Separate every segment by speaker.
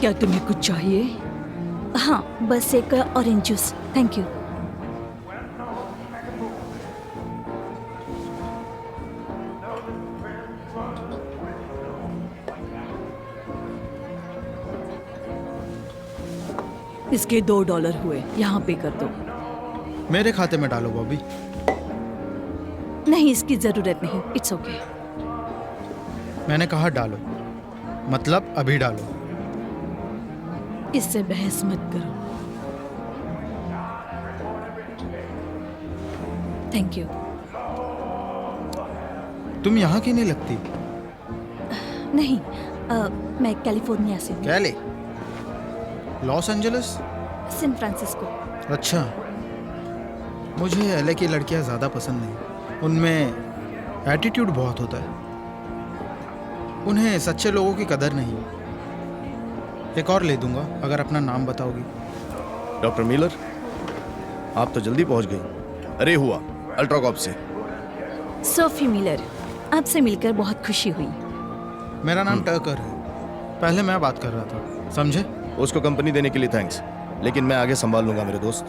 Speaker 1: क्या तुम्हें कुछ चाहिए?
Speaker 2: हाँ, बस एक ऑरेंज जूस, थैंक यू।
Speaker 1: इसके $2 हुए, यहाँ पे कर दो।
Speaker 3: मेरे खाते में डालो बॉबी।
Speaker 2: नहीं, इसकी जरूरत नहीं, इट्स ओके।
Speaker 3: मैंने कहा डालो, मतलब अभी डालो।
Speaker 1: इससे बहस मत करो।
Speaker 2: Thank you.
Speaker 3: तुम यहाँ की नहीं लगती।
Speaker 2: नहीं, मैं कैलिफोर्निया से हूँ।
Speaker 3: Cali? Los Angeles?
Speaker 2: San Francisco.
Speaker 3: अच्छा, मुझे एलए की लड़कियाँ ज़्यादा पसंद नहीं। उनमें एटीट्यूड बहुत होता है, उन्हें सच्चे लोगों की कदर नहीं। एक और ले दूंगा अगर अपना नाम बताओगी।
Speaker 4: डॉक्टर मिलर, आप तो जल्दी पहुंच गई। अरे हुआ अल्ट्राकॉप से।
Speaker 2: सोफी मिलर, आपसे मिलकर बहुत खुशी हुई।
Speaker 3: मेरा नाम टर्कर है। पहले मैं बात कर रहा था, समझे?
Speaker 4: उसको कंपनी देने के लिए थैंक्स, लेकिन मैं आगे संभाल लूंगा मेरे दोस्त।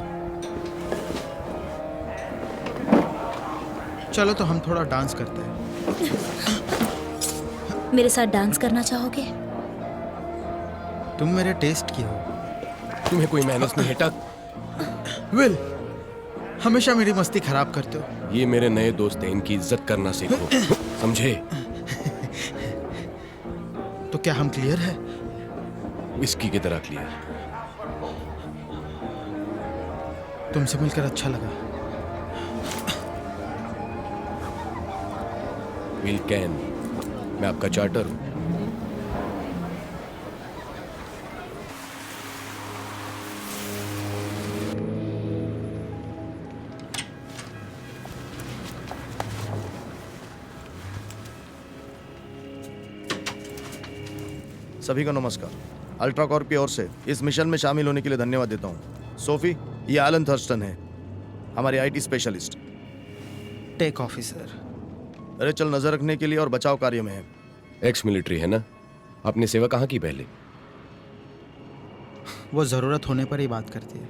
Speaker 3: चलो तो हम थोड़ा डांस करते हैं।
Speaker 2: मेरे साथ डांस करना चाहोगे?
Speaker 3: तुम मेरे टेस्ट की हो।
Speaker 5: तुम्हें कोई मेहनत नहीं है टक।
Speaker 3: विल, हमेशा मेरी मस्ती खराब करते हो।
Speaker 5: ये मेरे नए दोस्त हैं, इनकी इज्जत करना सीखो, समझे?
Speaker 3: तो क्या हम क्लियर है?
Speaker 5: विस्की की तरह क्लियर।
Speaker 3: तुमसे मिलकर अच्छा लगा।
Speaker 5: विल कैन, मैं आपका चार्टर हूं।
Speaker 4: सभी को नमस्कार। अल्ट्राकॉर्प की ओर से इस मिशन में शामिल होने के लिए धन्यवाद देता हूँ। सोफी, ये एलन थर्स्टन है, हमारे आईटी स्पेशलिस्ट।
Speaker 3: Take officer.
Speaker 4: अरे चल नजर रखने के लिए और बचाव कार्य में है।
Speaker 5: एक्स मिलिट्री है ना? आपने सेवा कहाँ की पहले?
Speaker 3: वो ज़रूरत होने पर ही बात करती है,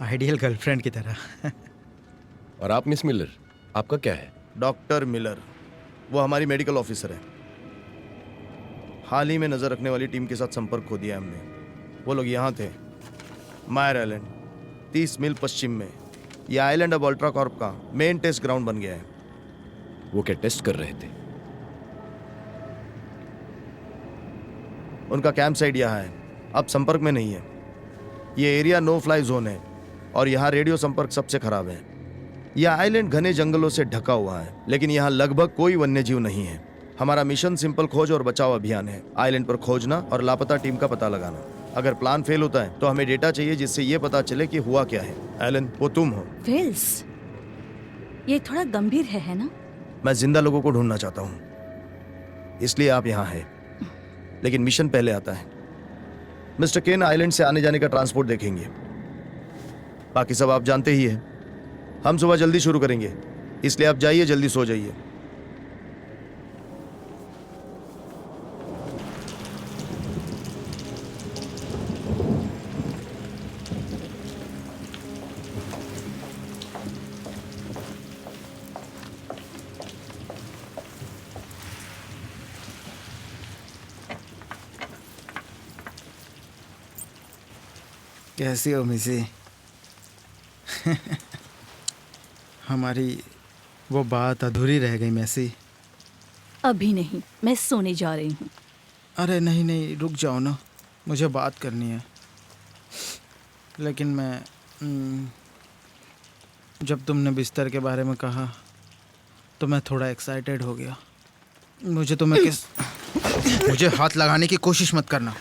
Speaker 3: आइडियल गर्लफ्रेंड की तरह।
Speaker 5: और आप मिस मिलर, आपका क्या है?
Speaker 4: डॉक्टर मिलर, वो हमारी मेडिकल ऑफिसर है। हाल ही में नजर रखने वाली टीम के साथ संपर्क खो दिया हमने। वो लोग यहाँ थे, मायर आइलैंड, 30 मील पश्चिम में। यह आइलैंड अब अल्ट्राकॉर्प का मेन टेस्ट ग्राउंड बन गया है।
Speaker 5: वो क्या टेस्ट कर रहे थे?
Speaker 4: उनका कैंप साइट यहाँ है, अब संपर्क में नहीं है। ये एरिया नो फ्लाई जोन है और यहाँ रेडियो संपर्क सबसे खराब है। यह आइलैंड घने जंगलों से ढका हुआ है, लेकिन यहाँ लगभग कोई वन्यजीव नहीं है। हमारा मिशन सिंपल खोज और बचाव अभियान है, आइलैंड पर खोजना और लापता टीम का पता लगाना। अगर प्लान फेल होता है तो हमें डेटा चाहिए जिससे ये पता चले कि हुआ क्या है। एलन, वो तुम हो।
Speaker 2: विल्स, ये थोड़ा गंभीर है ना?
Speaker 4: मैं जिंदा लोगों को ढूंढना चाहता हूँ, इसलिए आप यहाँ हैं, लेकिन मिशन पहले आता है। मिस्टर केन आइलैंड से आने जाने का ट्रांसपोर्ट देखेंगे, बाकी सब आप जानते ही हैं। हम सुबह जल्दी शुरू करेंगे, इसलिए आप जाइए, जल्दी सो जाइए।
Speaker 3: कैसी हो मिसी? हमारी वो बात अधूरी रह गई मैसी।
Speaker 2: अभी नहीं, मैं सोने जा रही हूँ।
Speaker 3: अरे नहीं नहीं, रुक जाओ ना, मुझे बात करनी है। लेकिन मैं जब तुमने बिस्तर के बारे में कहा तो मैं थोड़ा एक्साइटेड हो गया। मुझे हाथ लगाने की कोशिश मत करना।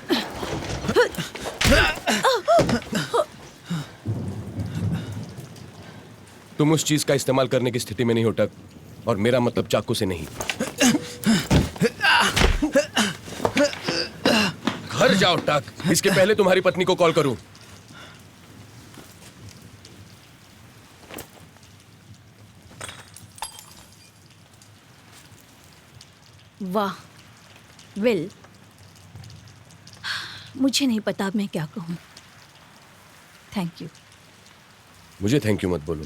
Speaker 5: तुम उस चीज का इस्तेमाल करने की स्थिति में नहीं हो टक, और मेरा मतलब चाकू से नहीं। घर जाओ टक, इसके पहले तुम्हारी पत्नी को कॉल करूं।
Speaker 2: वाह विल, मुझे नहीं पता अब मैं क्या कहूँ। Thank you.
Speaker 5: मुझे थैंक यू मत बोलो।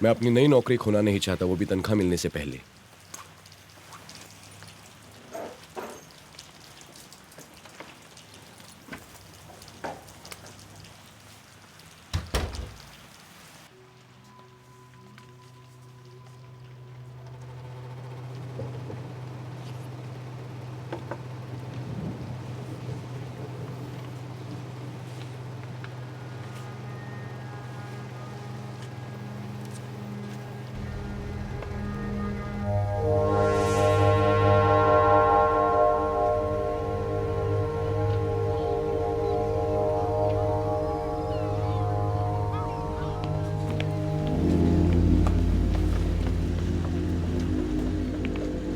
Speaker 5: मैं अपनी नई नौकरी खोना नहीं चाहता, वो भी तनख्वाह मिलने से पहले।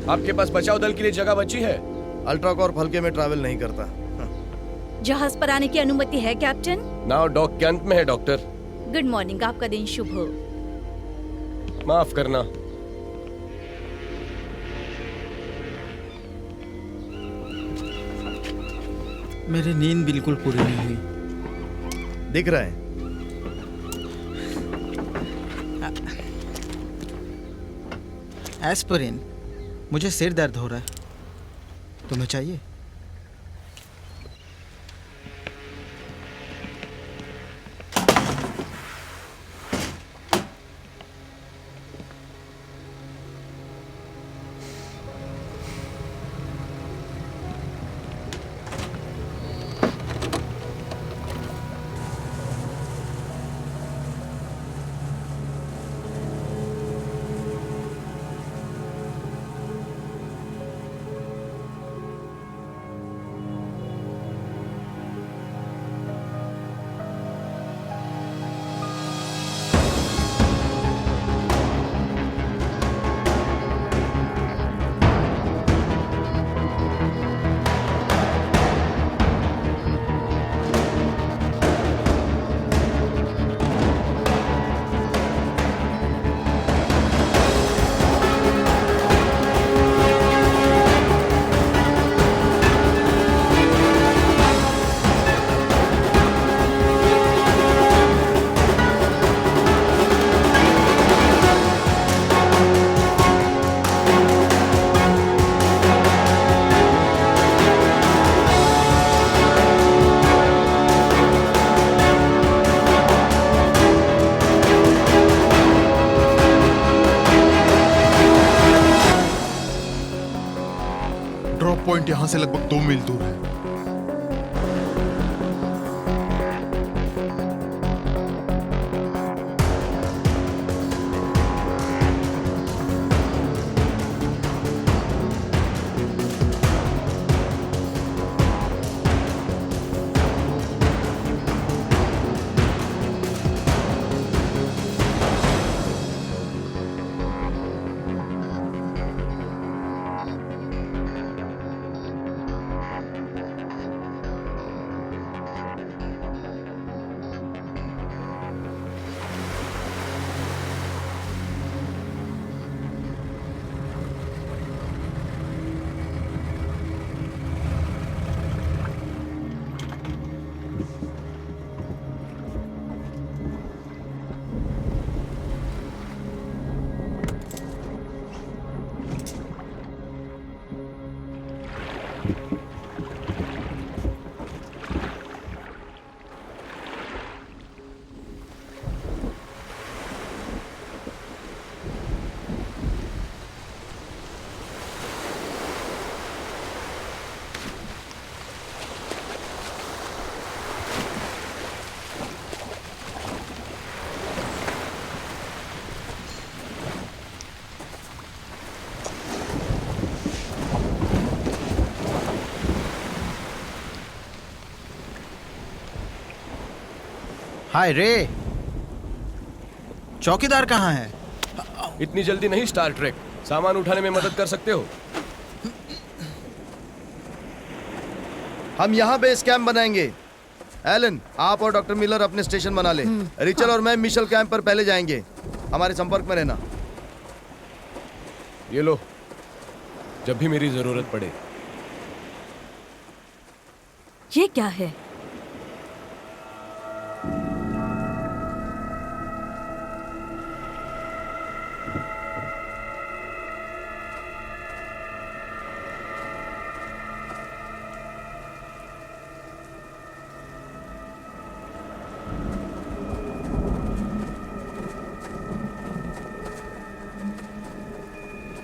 Speaker 5: आपके पास बचाव दल के लिए जगह बची है?
Speaker 4: अल्ट्राकॉर्प हल्के में ट्रैवल नहीं करता।
Speaker 2: जहाज पर आने की अनुमति है कैप्टन?
Speaker 5: नाव डॉक के अंत में है डॉक्टर।
Speaker 2: गुड मॉर्निंग, आपका दिन शुभ हो।
Speaker 5: माफ करना।
Speaker 3: मेरी नींद बिल्कुल पूरी नहीं हुई।
Speaker 4: दिख रहा है।
Speaker 3: एस्पिरिन। मुझे सिर दर्द हो रहा है, तुम्हें चाहिए?
Speaker 6: ड्रॉप पॉइंट यहाँ से लगभग 2 मील दूर है।
Speaker 3: हाय रे, चौकीदार कहाँ है?
Speaker 5: इतनी जल्दी नहीं स्टार ट्रेक, सामान उठाने में मदद कर सकते हो।
Speaker 4: हम यहाँ बेस कैंप बनाएंगे। एलन, आप और डॉक्टर मिलर अपने स्टेशन बना ले। रिचल और मैं मिशेल कैंप पर पहले जाएंगे। हमारे संपर्क में रहना।
Speaker 5: ये लो, जब भी मेरी जरूरत पड़े।
Speaker 2: ये क्या है?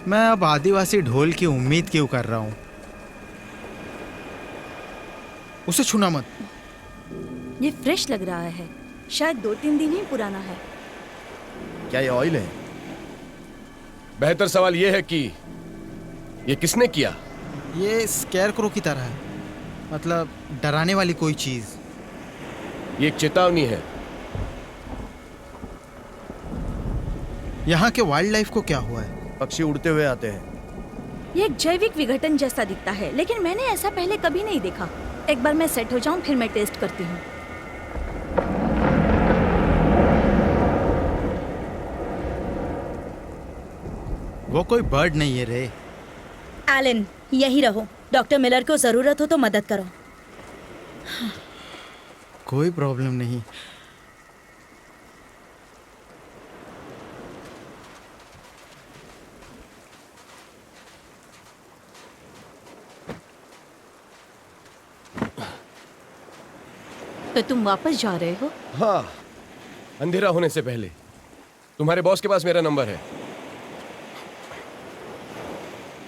Speaker 3: मैं अब आदिवासी ढोल की उम्मीद क्यों कर रहा हूँ? उसे छूना मत।
Speaker 2: ये फ्रेश लग रहा है, शायद 2-3 दिन ही पुराना है।
Speaker 4: क्या ये ऑयल है?
Speaker 5: बेहतर सवाल ये है कि ये किसने किया?
Speaker 3: ये स्कैरक्रो की तरह है, मतलब डराने वाली कोई चीज।
Speaker 5: ये एक चेतावनी है।
Speaker 3: यहाँ के वाइल्ड लाइफ को क्या हुआ है?
Speaker 4: पक्षी उड़ते हुए आते हैं।
Speaker 2: ये एक जैविक विघटन जैसा दिखता है, लेकिन मैंने ऐसा पहले कभी नहीं देखा। एक बार मैं सेट हो जाऊं, फिर मैं टेस्ट करती हूँ।
Speaker 3: वो कोई बर्ड नहीं है रे।
Speaker 7: एलन, यहीं रहो। डॉक्टर मिलर को जरूरत हो तो मदद करो।
Speaker 3: कोई प्रॉब्लम नहीं।
Speaker 2: तो तुम वापस जा रहे हो?
Speaker 5: हाँ, अंधेरा होने से पहले। तुम्हारे बॉस के पास मेरा नंबर है।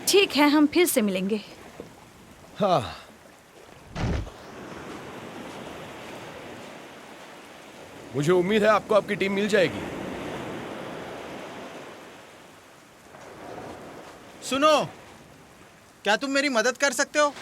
Speaker 2: ठीक है, हम फिर से मिलेंगे।
Speaker 5: हाँ। मुझे उम्मीद है आपको आपकी टीम मिल जाएगी।
Speaker 3: सुनो, क्या तुम मेरी मदद कर सकते हो?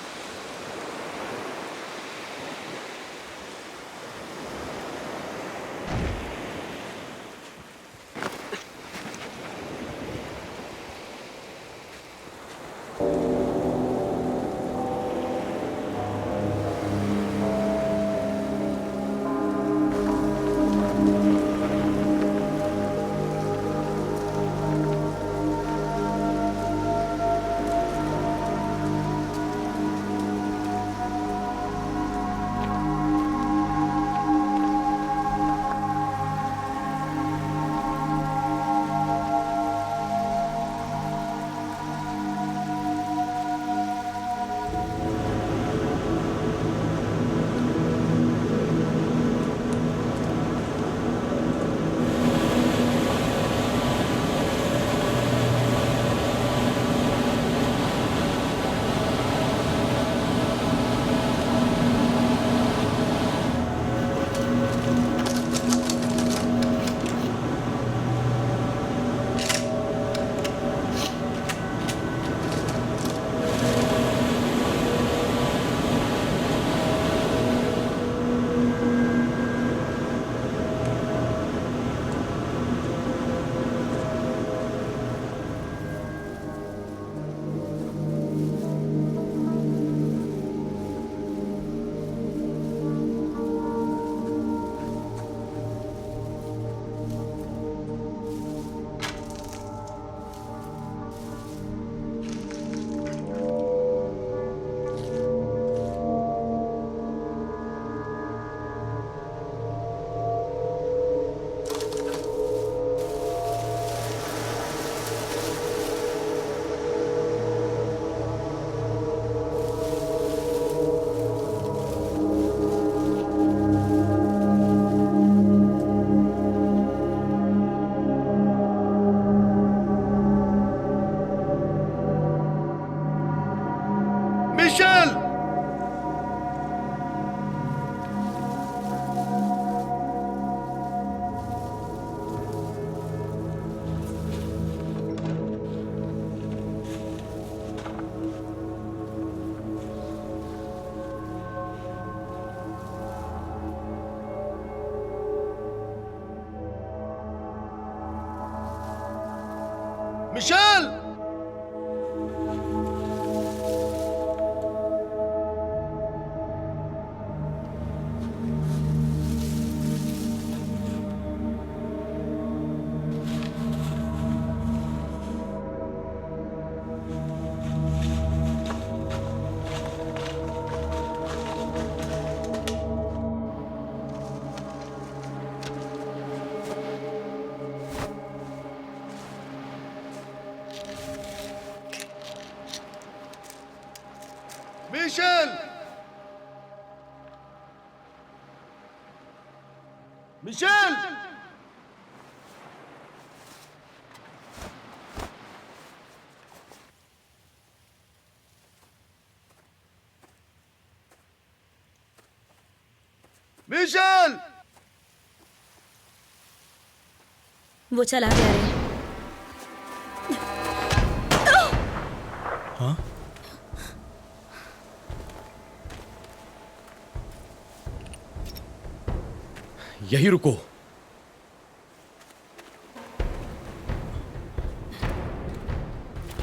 Speaker 4: मिशेल! मिशेल! मिशेल!
Speaker 7: वो चला गया रे।
Speaker 5: यही रुको।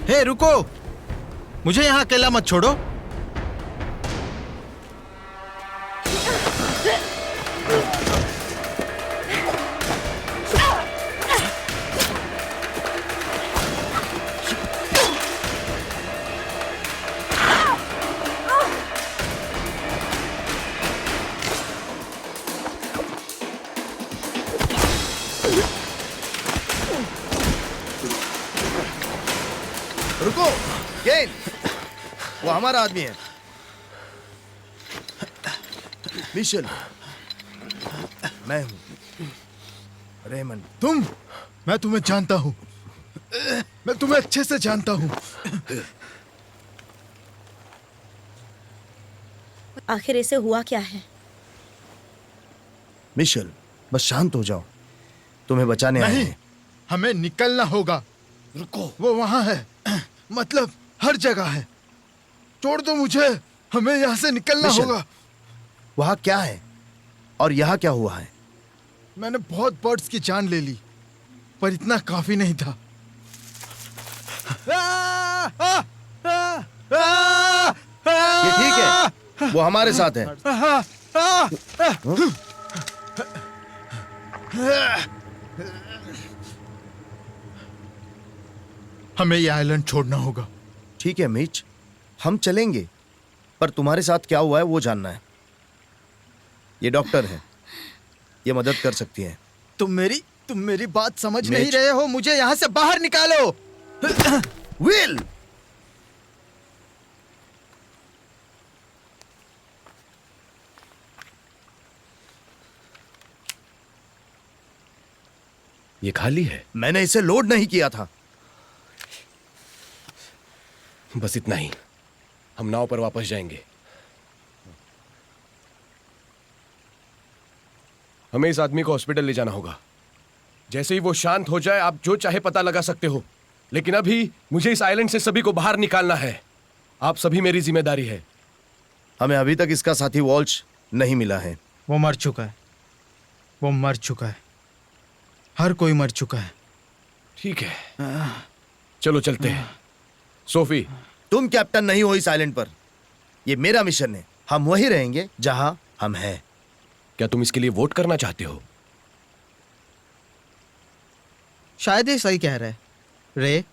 Speaker 3: हे रुको, मुझे यहाँ अकेला मत छोड़ो।
Speaker 4: रुको, गेन, वो हमारा आदमी है। मिशेल, मैं हूं रेमंड।
Speaker 3: मैं तुम्हें जानता हूँ, मैं तुम्हें अच्छे से जानता हूँ।
Speaker 7: आखिर इसे हुआ क्या है?
Speaker 4: मिशेल, बस शांत हो जाओ, तुम्हें बचाने आए
Speaker 3: नहीं,
Speaker 4: हैं।
Speaker 3: हमें निकलना होगा।
Speaker 4: रुको,
Speaker 3: वो वहां है, मतलब हर जगह है। छोड़ दो मुझे, हमें यहाँ से निकलना
Speaker 4: मिशेल,
Speaker 3: होगा।
Speaker 4: वहां क्या है और यहाँ क्या हुआ है?
Speaker 3: मैंने बहुत बर्ड्स की जान ले ली, पर इतना काफी नहीं था।
Speaker 4: ये ठीक है, वो हमारे साथ है।
Speaker 3: हमें ये आइलैंड छोड़ना होगा।
Speaker 4: ठीक है मिच, हम चलेंगे, पर तुम्हारे साथ क्या हुआ है वो जानना है। ये डॉक्टर है, ये मदद कर सकती हैं।
Speaker 3: तुम मेरी बात समझ
Speaker 4: मिच।
Speaker 3: नहीं रहे हो। मुझे यहाँ से बाहर निकालो।
Speaker 4: विल!
Speaker 5: ये खाली है।
Speaker 4: मैंने इसे लोड नहीं किया था।
Speaker 5: बस इतना ही, हम नाव पर वापस जाएंगे। हमें इस आदमी को हॉस्पिटल ले जाना होगा। जैसे ही वो शांत हो जाए आप जो चाहे पता लगा सकते हो, लेकिन अभी मुझे इस आइलैंड से सभी को बाहर निकालना है। आप सभी मेरी जिम्मेदारी है।
Speaker 4: हमें अभी तक इसका साथी वॉल्श नहीं मिला है।
Speaker 3: वो मर चुका है, वो मर चुका है। हर कोई मर चुका है।
Speaker 5: ठीक है, चलो चलते हैं। सोफी,
Speaker 4: तुम कैप्टन नहीं हो इस आइलैंड पर। ये मेरा मिशन है। हम वहीं रहेंगे जहां हम हैं।
Speaker 5: क्या तुम इसके लिए वोट करना चाहते हो?
Speaker 3: शायद ये सही कह रहे रे।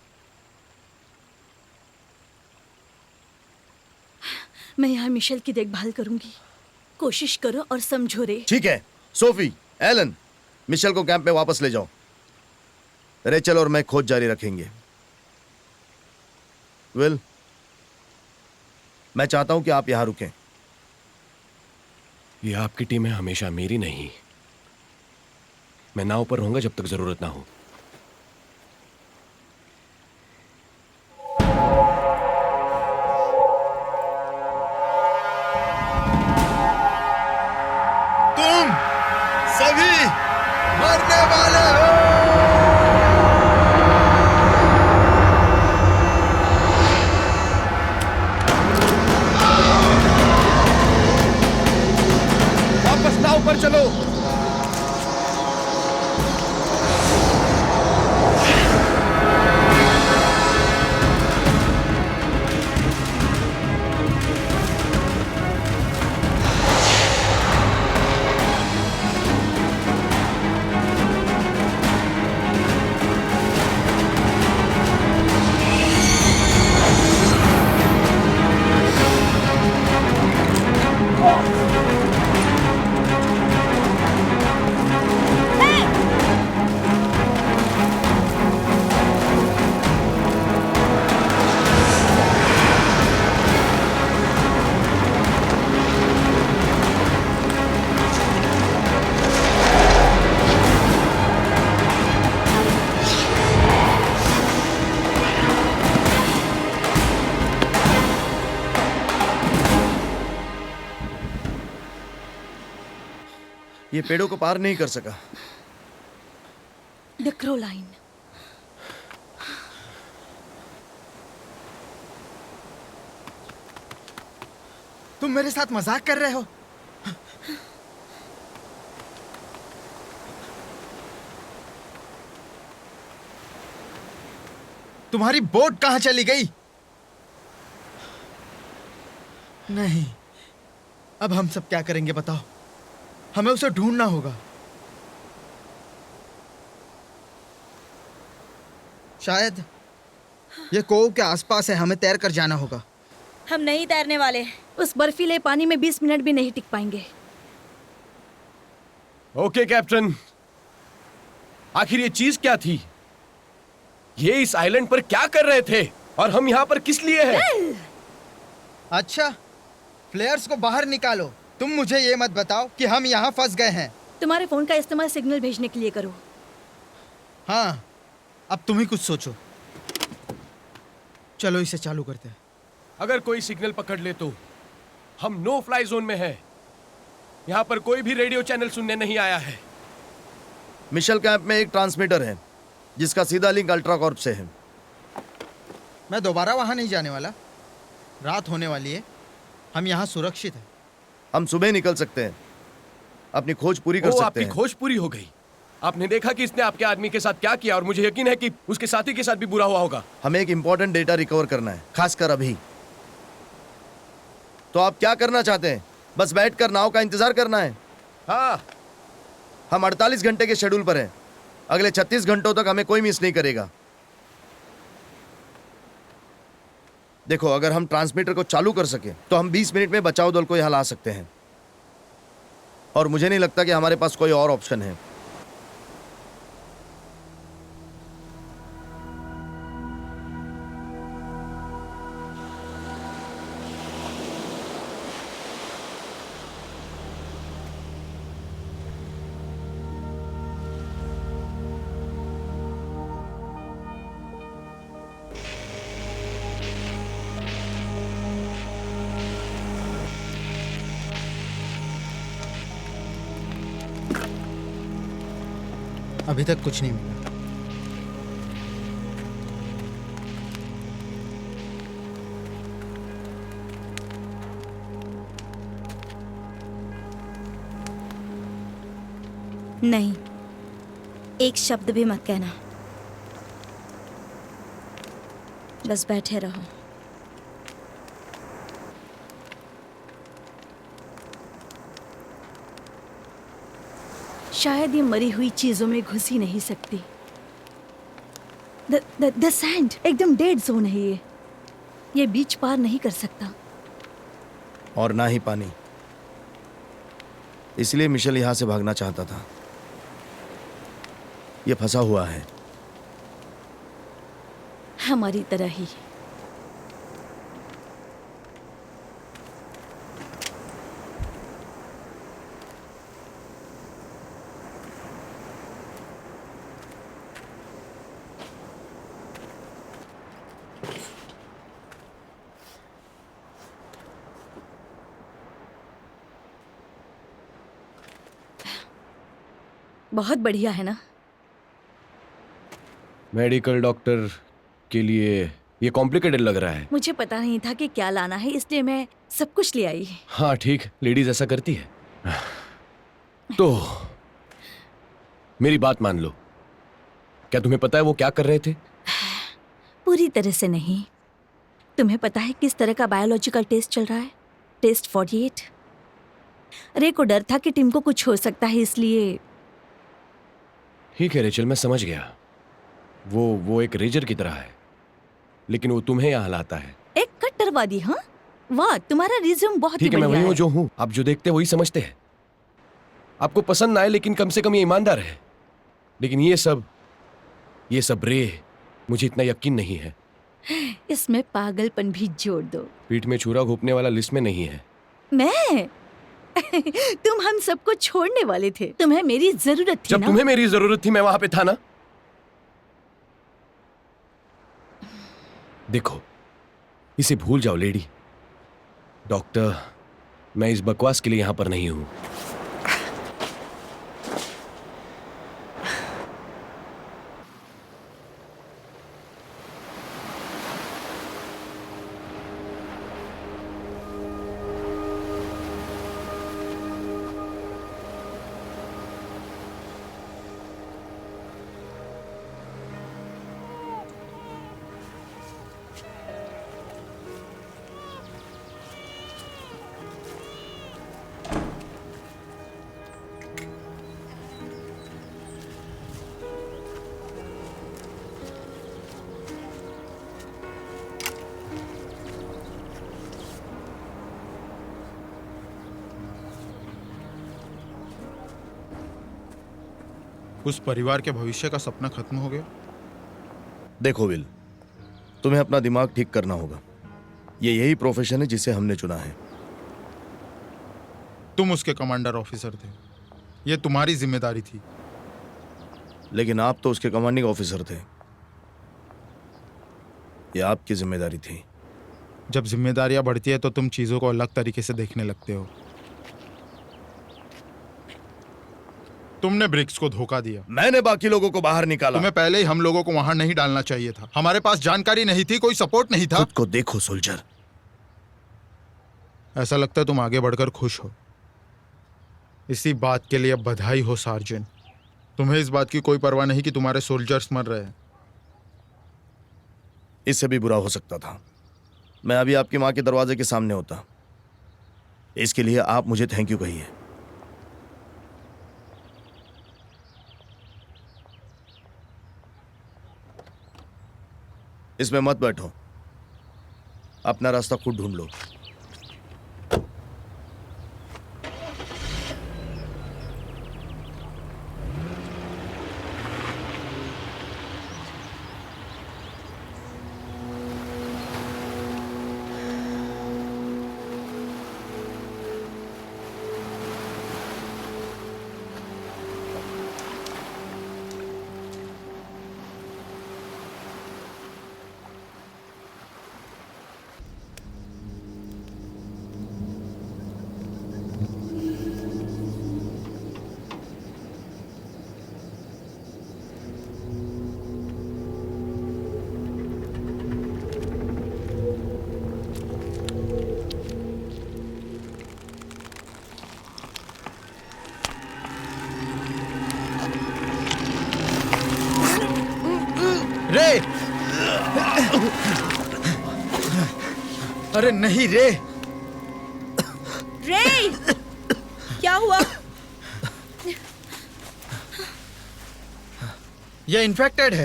Speaker 2: मैं यहाँ मिशेल की देखभाल करूंगी। कोशिश करो और समझो रे।
Speaker 4: ठीक है, सोफी, एलन, मिशेल को कैंप में वापस ले जाओ। रेचल और मैं खोज जारी रखेंगे। विल, मैं चाहता हूं कि आप यहां रुकें।
Speaker 5: ये आपकी टीम है, हमेशा मेरी नहीं। मैं नाव पर रहूंगा जब तक जरूरत ना हो।
Speaker 3: तुम सभी मरने वाले हो।
Speaker 5: वापस नाव पर चलो।
Speaker 4: ये पेड़ों को पार नहीं कर सका।
Speaker 1: डिक्रोलाइन।
Speaker 3: तुम मेरे साथ मजाक कर रहे हो? तुम्हारी बोट कहां चली गई? नहीं, अब हम सब क्या करेंगे बताओ? हमें उसे ढूंढना होगा। शायद ये कोव के आसपास है, हमें तैर कर जाना होगा।
Speaker 7: हम नहीं तैरने वाले।
Speaker 2: उस बर्फीले पानी में 20 मिनट भी नहीं टिक पाएंगे।
Speaker 5: ओके कैप्टन, आखिर ये चीज क्या थी? ये इस आइलैंड पर क्या कर रहे थे और हम यहाँ पर किस लिए हैं?
Speaker 3: अच्छा, फ्लेयर्स को बाहर निकालो। तुम मुझे ये मत बताओ कि हम यहाँ फंस गए हैं।
Speaker 2: तुम्हारे फोन का इस्तेमाल सिग्नल भेजने के लिए करो।
Speaker 3: हाँ, अब तुम ही कुछ सोचो। चलो इसे चालू करते हैं।
Speaker 5: अगर कोई सिग्नल पकड़ ले तो हम नो फ्लाई जोन में हैं। यहाँ पर कोई भी रेडियो चैनल सुनने नहीं आया है।
Speaker 4: मिशेल कैंप में एक ट्रांसमीटर है जिसका सीधा लिंक अल्ट्रा कॉर्प से है।
Speaker 3: मैं दोबारा वहां नहीं जाने वाला। रात होने वाली है, हम यहाँ सुरक्षित हैं।
Speaker 4: हम सुबह निकल सकते हैं, अपनी खोज पूरी कर
Speaker 5: ओ,
Speaker 4: सकते
Speaker 5: आपकी
Speaker 4: हैं।
Speaker 5: खोज पूरी हो गई। आपने देखा कि इसने आपके आदमी के साथ क्या किया और मुझे यकीन है कि उसके साथी के साथ भी बुरा हुआ होगा।
Speaker 4: हमें एक इंपॉर्टेंट डेटा रिकवर करना है, खासकर अभी। तो आप क्या करना चाहते हैं? बस बैठकर नाव का इंतजार करना है?
Speaker 5: हाँ,
Speaker 4: हम 48 घंटे के शेड्यूल पर हैं। अगले 36 घंटों तक हमें कोई मिस नहीं करेगा। देखो, अगर हम ट्रांसमीटर को चालू कर सके तो हम 20 मिनट में बचाव दल को यहां ला सकते हैं, और मुझे नहीं लगता कि हमारे पास कोई और ऑप्शन है।
Speaker 3: अभी तक कुछ नहीं मिला।
Speaker 7: नहीं, एक शब्द भी मत कहना। बस बैठे रहो।
Speaker 2: शायद ये मरी हुई चीजों में घुस ही नहीं सकती। द सैंड एकदम डेड जोन है ये बीच पार नहीं कर सकता।
Speaker 4: और ना ही पानी। इसलिए मिशेल यहां से भागना चाहता था। ये फंसा हुआ है।
Speaker 2: हमारी तरह ही। बहुत बढ़िया है ना?
Speaker 5: मेडिकल डॉक्टर के लिए ये कॉम्प्लिकेटेड लग रहा है।
Speaker 2: मुझे पता नहीं था कि क्या लाना है, इसलिए मैं सब कुछ ले आई।
Speaker 5: हाँ ठीक, लेडीज ऐसा करती है। तो मेरी बात मान लो। क्या तुम्हें पता है वो क्या कर रहे थे?
Speaker 2: पूरी तरह से नहीं। तुम्हें पता है किस तरह का बायोलॉजिकल टेस्ट चल रहा है? टेस्ट 48। रे को डर था कि टीम को कुछ हो सकता है, इसलिए।
Speaker 5: ठीक है रेचल, मैं समझ गया। वो एक रेजर की तरह है, लेकिन वो तुम्हें यहाँ लाता है।
Speaker 2: एक कट्टरवादी? हाँ, वाह, तुम्हारा रिज्यूम बहुत ही
Speaker 5: ठीक है, मैं
Speaker 2: बढ़िया
Speaker 5: वही हूँ
Speaker 2: है।
Speaker 5: जो हूँ। आप जो देखते हैं वही समझते हैं। आपको पसंद ना आए, लेकिन कम से कम ये ईमानदार है। लेकिन ये सब रे, मुझे इतना यकीन नहीं है।
Speaker 2: इसमें पागलपन भी जोड़ दो।
Speaker 5: पीठ में छुरा घोंपने वाला लिस्ट में नहीं है।
Speaker 2: मैं तुम हम सबको छोड़ने वाले थे। तुम्हें मेरी जरूरत थी
Speaker 5: जब
Speaker 2: ना?
Speaker 5: तुम्हें मेरी जरूरत थी, मैं वहां पे था ना। देखो, इसे भूल जाओ लेडी। डॉक्टर, मैं इस बकवास के लिए यहां पर नहीं हूं।
Speaker 3: उस परिवार के भविष्य का सपना खत्म हो गया।
Speaker 4: देखो विल, तुम्हें अपना दिमाग ठीक करना होगा। ये यही प्रोफेशन है जिसे हमने चुना है।
Speaker 3: तुम उसके कमांडर ऑफिसर थे, ये तुम्हारी जिम्मेदारी थी।
Speaker 4: लेकिन आप तो उसके कमांडिंग ऑफिसर थे, ये आपकी जिम्मेदारी थी।
Speaker 3: जब जिम्मेदारियां बढ़ती है तो तुम चीजों को अलग तरीके से देखने लगते हो। तुमने ब्रिक्स को धोखा दिया।
Speaker 4: मैंने बाकी लोगों को बाहर निकाला।
Speaker 3: तुम्हें पहले ही हम लोगों को वहां नहीं डालना चाहिए था। हमारे पास जानकारी नहीं थी, कोई सपोर्ट नहीं था।
Speaker 4: खुद को देखो सोल्जर।
Speaker 3: ऐसा लगता है तुम आगे बढ़कर खुश हो। इसी बात के लिए बधाई हो सार्जेंट। तुम्हें इस बात की कोई परवाह नहीं कि तुम्हारे सोल्जर्स मर रहे हैं।
Speaker 4: इससे भी बुरा हो सकता था। मैं अभी आपकी माँ के दरवाजे के सामने होता। इसके लिए आप मुझे थैंक यू कहिए। इसमें मत बैठो, अपना रास्ता खुद ढूंढ लो।
Speaker 3: रे! अरे नहीं रे!
Speaker 7: रे, क्या हुआ?
Speaker 3: ये इन्फेक्टेड है।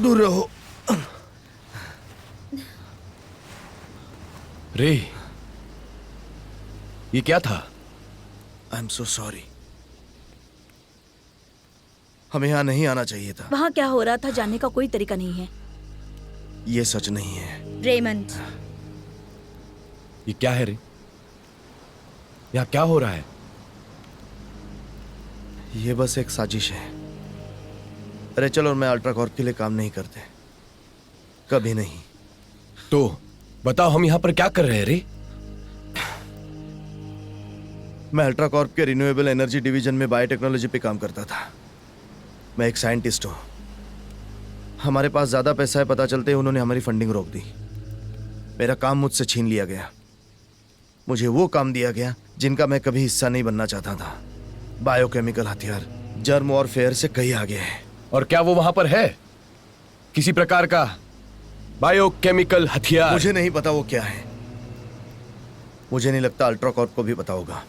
Speaker 4: दूर रहो।
Speaker 5: रे, ये क्या था?
Speaker 4: I am so sorry. हमें यहाँ नहीं आना चाहिए था।
Speaker 2: वहाँ क्या हो रहा था जानने का कोई तरीका नहीं है।
Speaker 4: ये सच नहीं है।
Speaker 7: रेमंड,
Speaker 5: ये क्या है रे? यहाँ क्या हो रहा है?
Speaker 4: ये बस एक साजिश है। रेचल और मैं अल्ट्राकॉर्प के लिए काम नहीं करते, कभी नहीं।
Speaker 5: तो बताओ, हम यहाँ पर क्या कर रहे हैं रे?
Speaker 4: मैं अल्ट्राकॉर्प के रिन्यूएबल एनर्जी डिवीजन में बायोटेक्नोलॉजी पे काम करता था। मैं एक साइंटिस्ट हूँ। हमारे पास ज़्यादा पैसा है, पता चलते ही उन्होंने हमारी फंडिंग रोक दी। मेरा काम मुझसे छीन लिया गया। मुझे वो काम दिया गया जिनका मैं कभी हिस्सा नहीं बनना चाहता था। बायोकेमिकल हथियार, जर्म और फेयर से कहीं आगे है।
Speaker 5: और क्या वो वहां पर है? किसी प्रकार का बायोकेमिकल हथियार?
Speaker 4: मुझे नहीं पता वो क्या है। मुझे नहीं लगता अल्ट्राकॉर्प को भी पता होगा।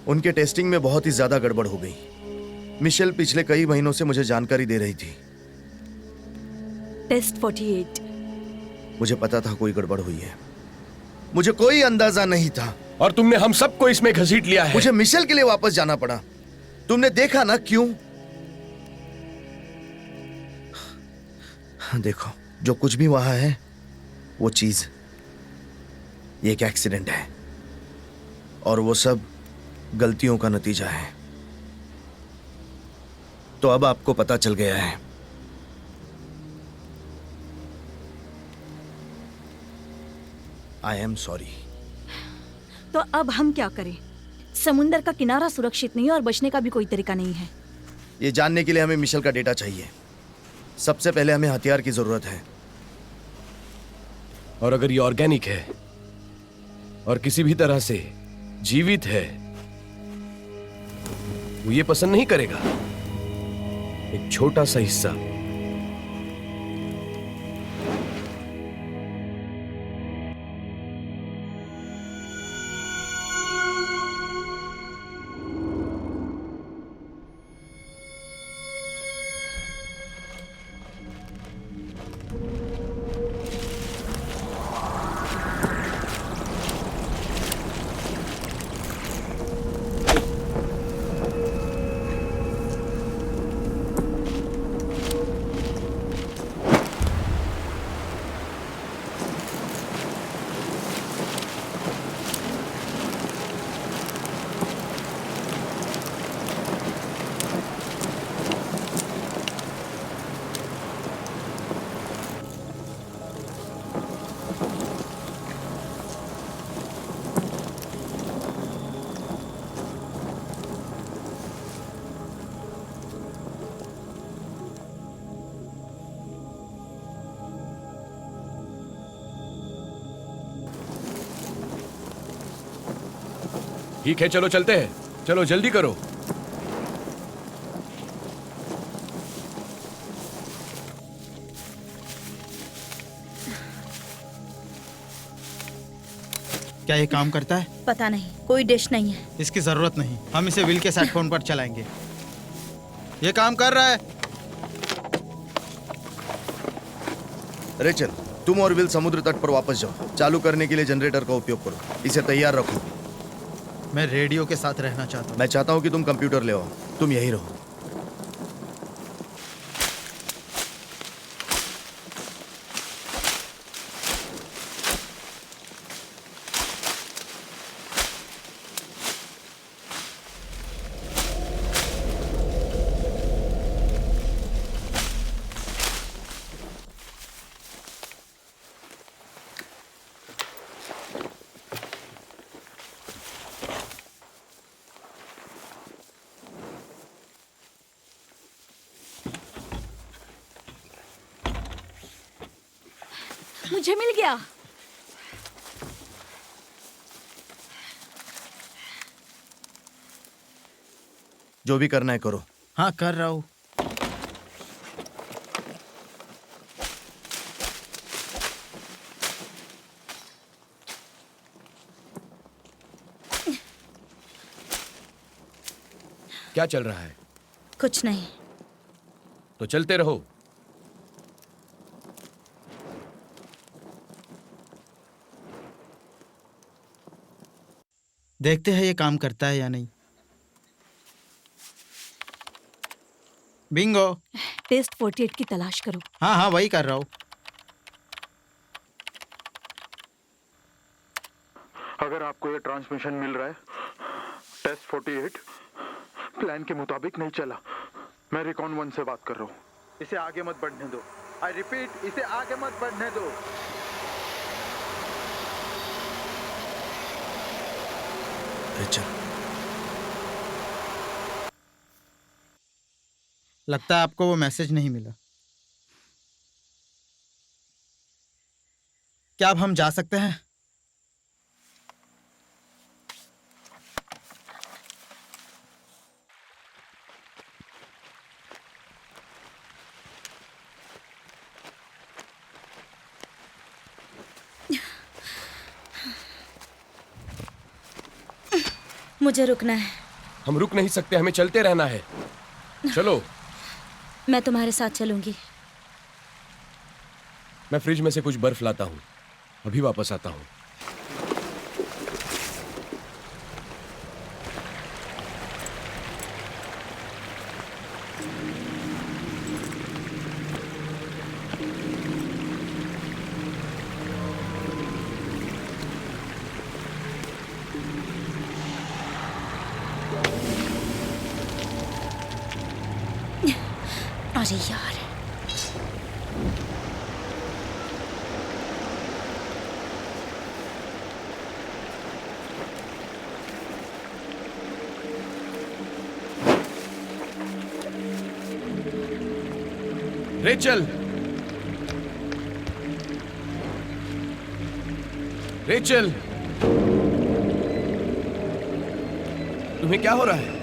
Speaker 4: उनके टेस्टिंग में बहुत ही ज्यादा गड़बड़ हो गई। मिशेल पिछले कई महीनों से मुझे जानकारी दे रही थी।
Speaker 2: टेस्ट 48।
Speaker 4: मुझे पता था कोई गड़बड़ हुई है, मुझे कोई अंदाजा नहीं था।
Speaker 5: और तुमने हम सबको इसमें घसीट लिया है।
Speaker 4: मुझे मिशेल के लिए वापस जाना पड़ा। तुमने देखा ना क्यों? देखो, जो कुछ भी वहां है वो चीज, ये एक एक्सीडेंट है और वो सब गलतियों का नतीजा है। तो अब आपको पता चल गया है। I am sorry.
Speaker 2: तो अब हम क्या करें? समुंदर का किनारा सुरक्षित नहीं है और बचने का भी कोई तरीका नहीं है।
Speaker 4: ये जानने के लिए हमें मिशेल का डेटा चाहिए। सबसे पहले हमें हथियार की जरूरत है।
Speaker 5: और अगर ये ऑर्गेनिक है और किसी भी तरह से जीवित है, वो ये पसंद नहीं करेगा। एक छोटा सा हिस्सा। ठीक है, चलो चलते हैं। चलो जल्दी करो।
Speaker 3: क्या ये काम करता है?
Speaker 7: पता नहीं, कोई डिश नहीं है।
Speaker 3: इसकी जरूरत नहीं, हम इसे विल के सेट फोन पर चलाएंगे। ये काम कर रहा है।
Speaker 4: रेचल, तुम और विल समुद्र तट पर वापस जाओ। चालू करने के लिए जनरेटर का उपयोग करो। इसे तैयार रखो।
Speaker 3: मैं रेडियो के साथ रहना चाहता हूँ।
Speaker 4: मैं चाहता हूँ कि तुम कंप्यूटर ले आओ। तुम यहीं रहो।
Speaker 2: मुझे मिल गया।
Speaker 4: जो भी करना है करो।
Speaker 3: हाँ, कर रहा हूँ।
Speaker 5: क्या चल रहा है?
Speaker 7: कुछ नहीं।
Speaker 5: तो चलते रहो।
Speaker 3: देखते हैं ये काम करता है या नहीं। बिंगो।
Speaker 2: टेस्ट 48 की तलाश करो।
Speaker 3: हाँ हाँ, वही कर रहा हूँ।
Speaker 6: अगर आपको ये ट्रांसमिशन मिल रहा है, टेस्ट 48 प्लान के मुताबिक नहीं चला। मैं रिकॉन 1 से बात कर रहा हूँ। इसे आगे मत बढ़ने दो। आई रिपीट, इसे आगे मत बढ़ने दो।
Speaker 4: रेचल,
Speaker 3: लगता है आपको वो मैसेज नहीं मिला। क्या अब हम जा सकते हैं?
Speaker 7: मुझे रुकना है।
Speaker 5: हम रुक नहीं सकते, हमें चलते रहना है। चलो।
Speaker 7: मैं तुम्हारे साथ चलूंगी।
Speaker 5: मैं फ्रिज में से कुछ बर्फ लाता हूँ, अभी वापस आता हूँ।
Speaker 7: अरे यार,
Speaker 5: रेचल, रेचल, तुम्हें क्या हो रहा है?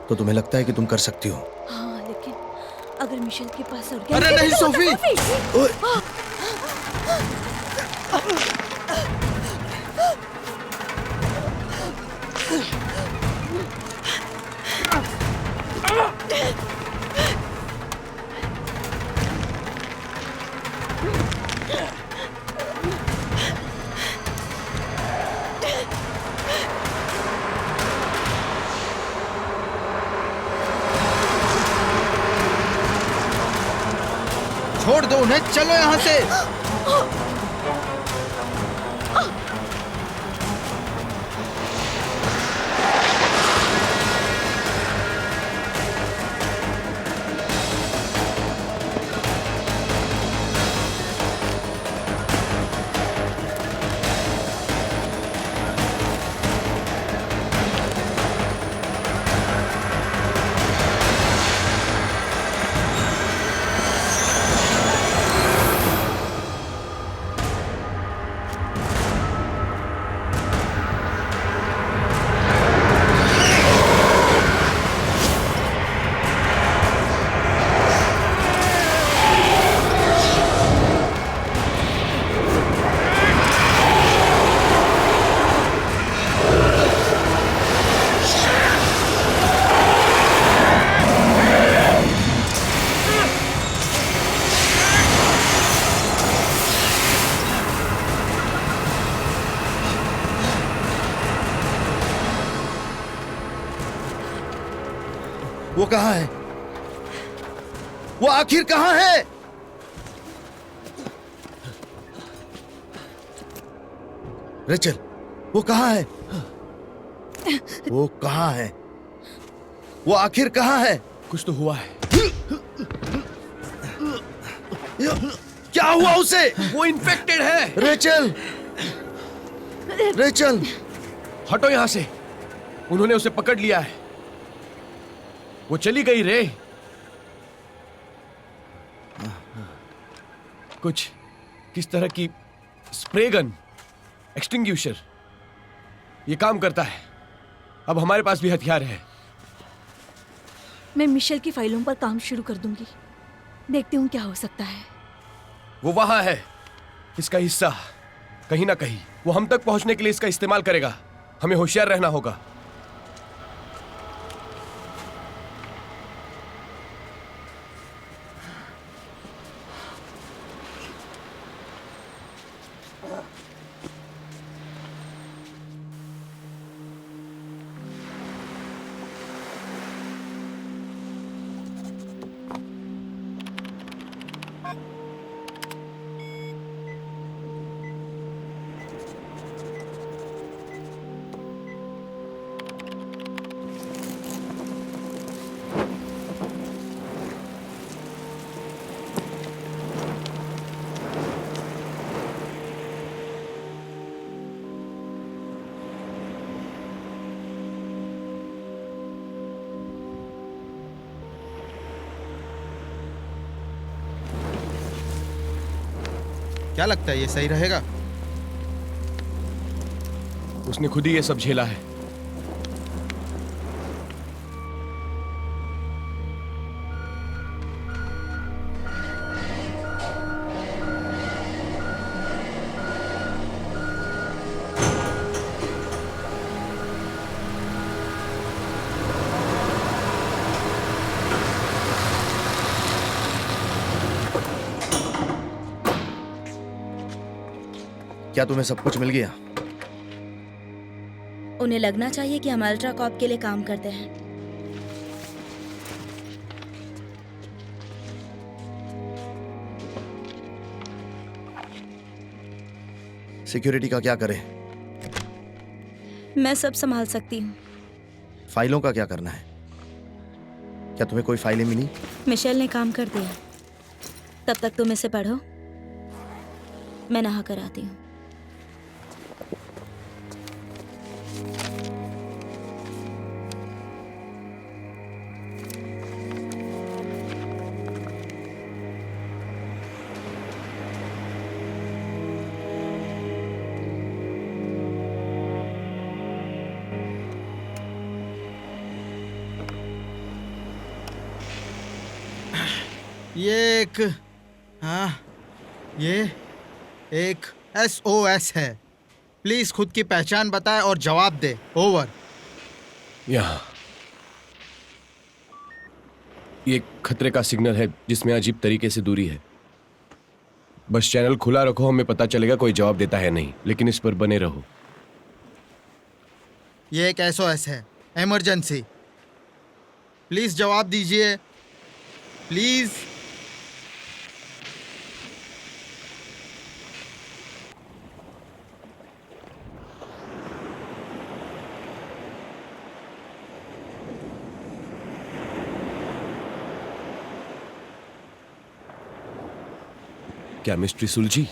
Speaker 4: तो तुम्हें लगता है कि तुम कर सकती हो?
Speaker 2: हाँ, लेकिन अगर मिशेल के पास और
Speaker 3: अरे नहीं सोफी।
Speaker 4: ओए,
Speaker 3: छोड़ दो उन्हें, चलो यहाँ से। वो कहाँ है? वो आखिर कहाँ है? रेचल, वो कहाँ है? वो कहाँ है? वो आखिर कहाँ है?
Speaker 5: कुछ तो हुआ है।
Speaker 4: क्या हुआ उसे?
Speaker 5: वो इन्फेक्टेड है।
Speaker 4: रेचल, रेचल,
Speaker 5: हटो यहां से। उन्होंने उसे पकड़ लिया है। वो चली गई रे। कुछ किस तरह की स्प्रे गन, एक्सटिंग्विशर, ये काम करता है। अब हमारे पास भी हथियार है।
Speaker 2: मैं मिशेल की फाइलों पर काम शुरू कर दूंगी। देखती हूँ क्या हो सकता है।
Speaker 5: वो वहां है। इसका हिस्सा कहीं ना कहीं वो हम तक पहुंचने के लिए इसका इस्तेमाल करेगा। हमें होशियार रहना होगा।
Speaker 3: क्या लगता है ये सही रहेगा?
Speaker 5: उसने खुद ही ये सब झेला है।
Speaker 4: क्या तुम्हें सब कुछ मिल गया?
Speaker 7: उन्हें लगना चाहिए कि हम अल्ट्रा कॉप के लिए काम करते हैं।
Speaker 4: सिक्योरिटी का क्या करें?
Speaker 7: मैं सब संभाल सकती हूँ।
Speaker 4: फाइलों का क्या करना है? क्या तुम्हें कोई फाइलें मिली?
Speaker 7: मिशेल ने काम कर दिया। तब तक तुम इसे पढ़ो, मैं नहा कर आती हूँ।
Speaker 3: ये एक हाँ ये एक SOS है। प्लीज खुद की पहचान बताए और जवाब दे। ओवर।
Speaker 5: यहाँ ये एक खतरे का सिग्नल है जिसमें अजीब तरीके से दूरी है। बस चैनल खुला रखो, हमें पता चलेगा कोई जवाब देता है नहीं, लेकिन इस पर बने रहो।
Speaker 3: ये एक SOS है, इमरजेंसी। प्लीज जवाब दीजिए, प्लीज।
Speaker 5: क्या मिस्ट्री सुलझी?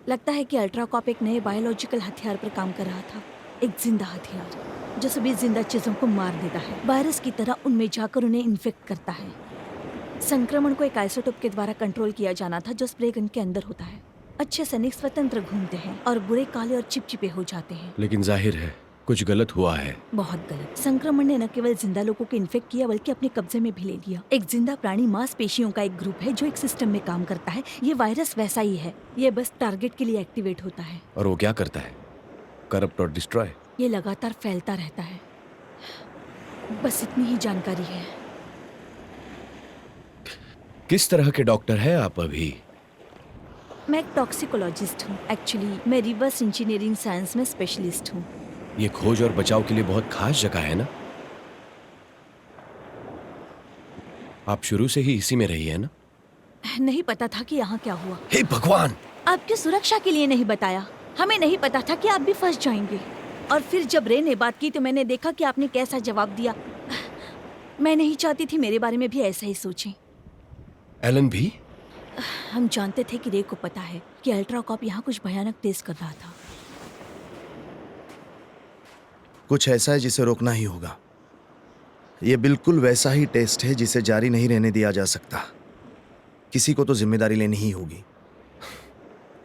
Speaker 2: लगता है कि अल्ट्राकॉप एक नए बायोलॉजिकल हथियार पर काम कर रहा था। एक जिंदा हथियार जो सभी जिंदा चीजों को मार देता है, वायरस की तरह उनमें जाकर उन्हें इन्फेक्ट करता है। संक्रमण को एक आइसोटोप के द्वारा कंट्रोल किया जाना था जो स्प्रे गन के अंदर होता है। अच्छे सैनिक स्वतंत्र घूमते हैं और बुरे काले और चिपचिपे हो जाते हैं।
Speaker 5: लेकिन जाहिर है कुछ गलत हुआ है।
Speaker 2: बहुत गलत। संक्रमण ने न केवल जिंदा लोगों को इन्फेक्ट किया बल्कि अपने कब्जे में भी ले लिया। एक जिंदा प्राणी मांसपेशियों का एक ग्रुप है जो एक सिस्टम में काम करता है। ये वायरस वैसा ही है, ये बस टारगेट के लिए एक्टिवेट होता है।
Speaker 5: और वो क्या करता है? करप्ट और डिस्ट्रॉय।
Speaker 2: ये लगातार फैलता रहता है। बस इतनी ही जानकारी है।
Speaker 5: किस तरह के डॉक्टर हैं आप अभी?
Speaker 2: मैं एक टॉक्सिकोलॉजिस्ट हूँ। एक्चुअली मैं रिवर्स इंजीनियरिंग साइंस में स्पेशलिस्ट हूँ।
Speaker 5: ये खोज और बचाव के लिए बहुत खास जगह है ना? आप शुरू से ही इसी में रही है ना?
Speaker 2: नहीं पता था कि यहाँ क्या हुआ।
Speaker 5: हे भगवान!
Speaker 2: आपकी सुरक्षा के लिए नहीं बताया। हमें नहीं पता था कि आप भी फंस जाएंगे। और फिर जब रे ने बात की तो मैंने देखा कि आपने कैसा जवाब दिया। मैं नहीं चाहती थी मेरे बारे में भी ऐसा ही सोचें।
Speaker 5: एलन भी?
Speaker 2: हम जानते थे कि रे को पता है कि अल्ट्राकॉप यहाँ कुछ भयानक टेस्ट कर रहा था।
Speaker 4: कुछ ऐसा है जिसे रोकना ही होगा। ये बिल्कुल वैसा ही टेस्ट है जिसे जारी नहीं रहने दिया जा सकता। किसी को तो जिम्मेदारी लेनी ही होगी।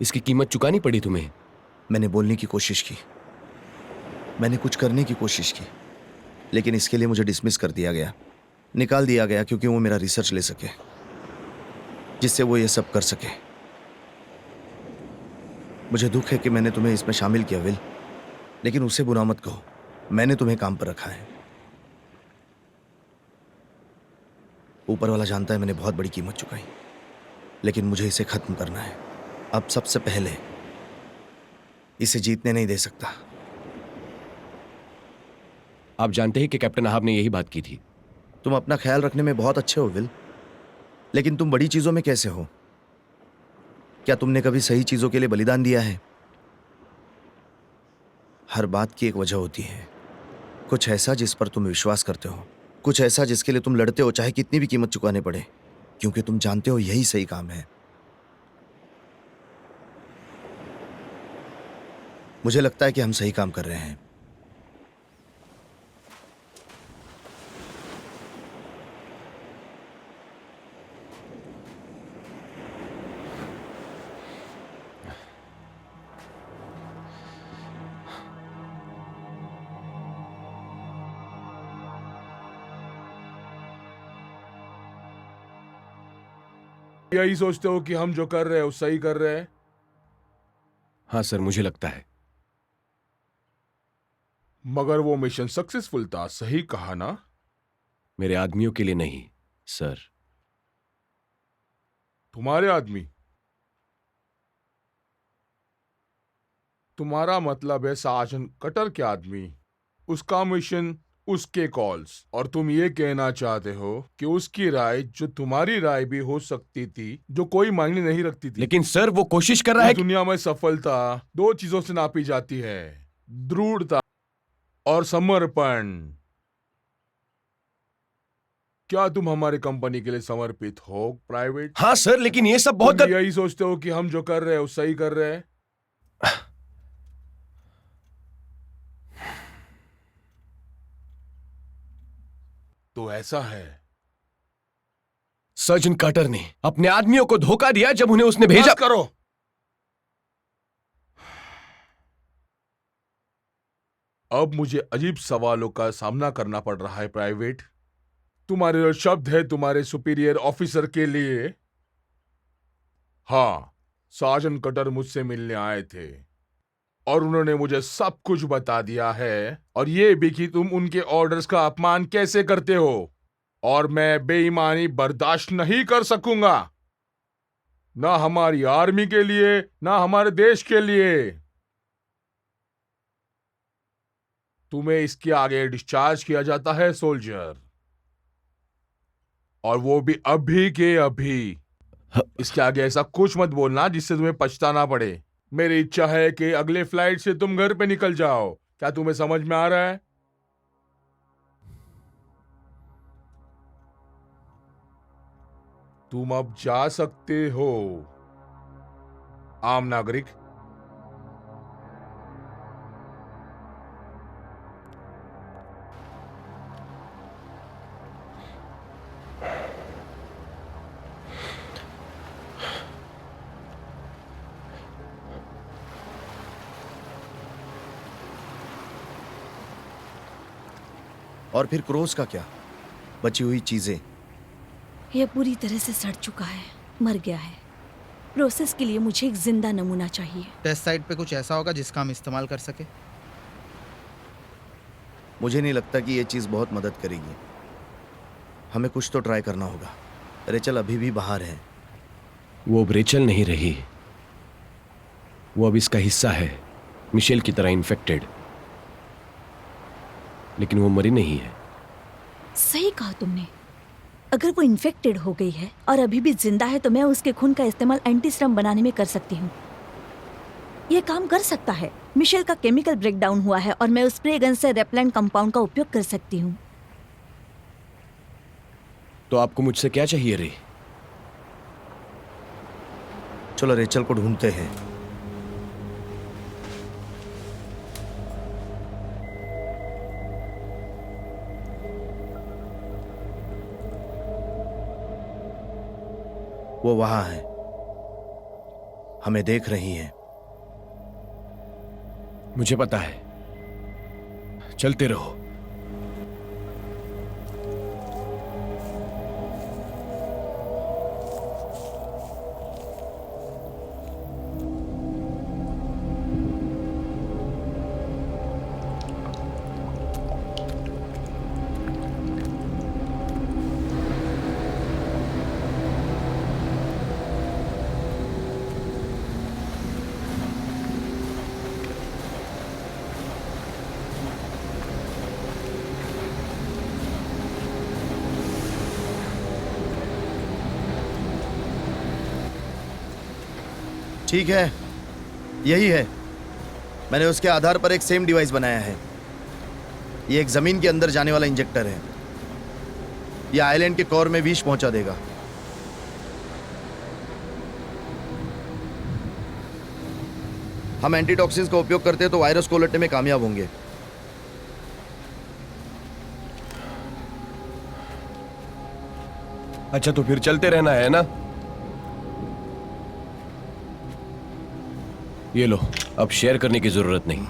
Speaker 5: इसकी कीमत चुकानी पड़ी तुम्हें।
Speaker 4: मैंने बोलने की कोशिश की, मैंने कुछ करने की कोशिश की, लेकिन इसके लिए मुझे डिसमिस कर दिया गया, निकाल दिया गया, क्योंकि वो मेरा रिसर्च ले सके, जिससे वो ये सब कर सके। मुझे दुख है कि मैंने तुम्हें इसमें शामिल किया विल, लेकिन उसे बुरा मत कहो। मैंने तुम्हें काम पर रखा है। ऊपर वाला जानता है मैंने बहुत बड़ी कीमत चुकाई, लेकिन मुझे इसे खत्म करना है। अब सबसे पहले इसे जीतने नहीं दे सकता।
Speaker 5: आप जानते हैं कि कैप्टन अहाब ने यही बात की थी।
Speaker 4: तुम अपना ख्याल रखने में बहुत अच्छे हो विल, लेकिन तुम बड़ी चीजों में कैसे हो? क्या तुमने कभी सही चीजों के लिए बलिदान दिया है? हर बात की एक वजह होती है। कुछ ऐसा जिस पर तुम विश्वास करते हो, कुछ ऐसा जिसके लिए तुम लड़ते हो, चाहे कितनी भी कीमत चुकाने पड़े, क्योंकि तुम जानते हो यही सही काम है। मुझे लगता है कि हम सही काम कर रहे हैं।
Speaker 8: यही सोचते हो कि हम जो कर रहे हैं वो सही कर रहे हैं?
Speaker 5: हाँ सर, मुझे लगता है।
Speaker 8: मगर वो मिशन सक्सेसफुल था, सही कहा ना?
Speaker 5: मेरे आदमियों के लिए नहीं सर।
Speaker 8: तुम्हारे आदमी? तुम्हारा मतलब है साजन कटर के आदमी, उसका मिशन, उसके कॉल्स, और तुम ये कहना चाहते हो कि उसकी राय जो तुम्हारी राय भी हो सकती थी, जो कोई मायने नहीं रखती थी।
Speaker 5: लेकिन सर वो कोशिश कर रहा है।
Speaker 8: दुनिया में सफलता दो चीजों से नापी जाती है, दृढ़ता और समर्पण। क्या तुम हमारी कंपनी के लिए समर्पित हो, प्राइवेट?
Speaker 5: हाँ सर, लेकिन ये सब बहुत
Speaker 8: तुम यही सोचते हो कि हम जो कर रहे हैं वो सही कर रहे हैं? तो ऐसा है।
Speaker 5: सर्जन कार्टर ने अपने आदमियों को धोखा दिया जब उन्हें उसने भेजा।
Speaker 8: बस करो। अब मुझे अजीब सवालों का सामना करना पड़ रहा है, प्राइवेट। तुम्हारे जो शब्द है तुम्हारे सुपीरियर ऑफिसर के लिए, हाँ, साजन कटर मुझसे मिलने आए थे और उन्होंने मुझे सब कुछ बता दिया है, और ये भी कि तुम उनके ऑर्डर्स का अपमान कैसे करते हो, और मैं बेईमानी बर्दाश्त नहीं कर सकूंगा, ना हमारी आर्मी के लिए ना हमारे देश के लिए। तुम्हें इसके आगे डिस्चार्ज किया जाता है सोल्जर, और वो भी अभी के अभी। इसके आगे ऐसा कुछ मत बोलना जिससे तुम्हें पछताना पड़े। मेरी इच्छा है कि अगले फ्लाइट से तुम घर पे निकल जाओ। क्या तुम्हें समझ में आ रहा है? तुम अब जा सकते हो, आम नागरिक।
Speaker 4: और फिर क्रोस का क्या? बची हुई चीजें?
Speaker 2: यह पूरी तरह से सड़ चुका है, मर गया है। प्रोसेस के लिए मुझे एक जिंदा नमूना चाहिए।
Speaker 3: टेस्ट साइट पे कुछ ऐसा होगा जिसका हम इस्तेमाल कर सके?
Speaker 4: मुझे नहीं लगता कि ये चीज बहुत मदद करेगी। हमें कुछ तो ट्राई करना होगा। रेचल अभी भी बाहर है।
Speaker 5: वो अब रेचल नहीं रही, वो अब इसका हिस्सा है, मिशेल की तरह इन्फेक्टेड। लेकिन वो मरी नहीं है।
Speaker 2: सही कहा तुमने। अगर वो इन्फेक्टेड हो गई है और अभी भी जिंदा है तो मैं उसके खून का इस्तेमाल एंटीस्टम बनाने में कर सकती हूँ। यह काम कर सकता है। मिशेल का केमिकल ब्रेकडाउन हुआ है और मैं उस स्प्रे गन से रेपलेंट कंपाउंड का उपयोग कर सकती हूँ।
Speaker 5: तो आपको मुझसे क्या चाहिए रे?
Speaker 4: चलो रेचल को ढूंढते हैं। वो वहां है, हमें देख रही है।
Speaker 5: मुझे पता है, चलते रहो।
Speaker 4: ठीक है, यही है। मैंने उसके आधार पर एक सेम डिवाइस बनाया है। ये एक जमीन के अंदर जाने वाला इंजेक्टर है। यह आइलैंड के कोर में विष पहुंचा देगा। हम एंटीटॉक्सिन्स का उपयोग करते हैं तो वायरस को उलटने में कामयाब होंगे।
Speaker 5: अच्छा, तो फिर चलते रहना है ना? ये लो, अब शेयर करने की जरूरत नहीं।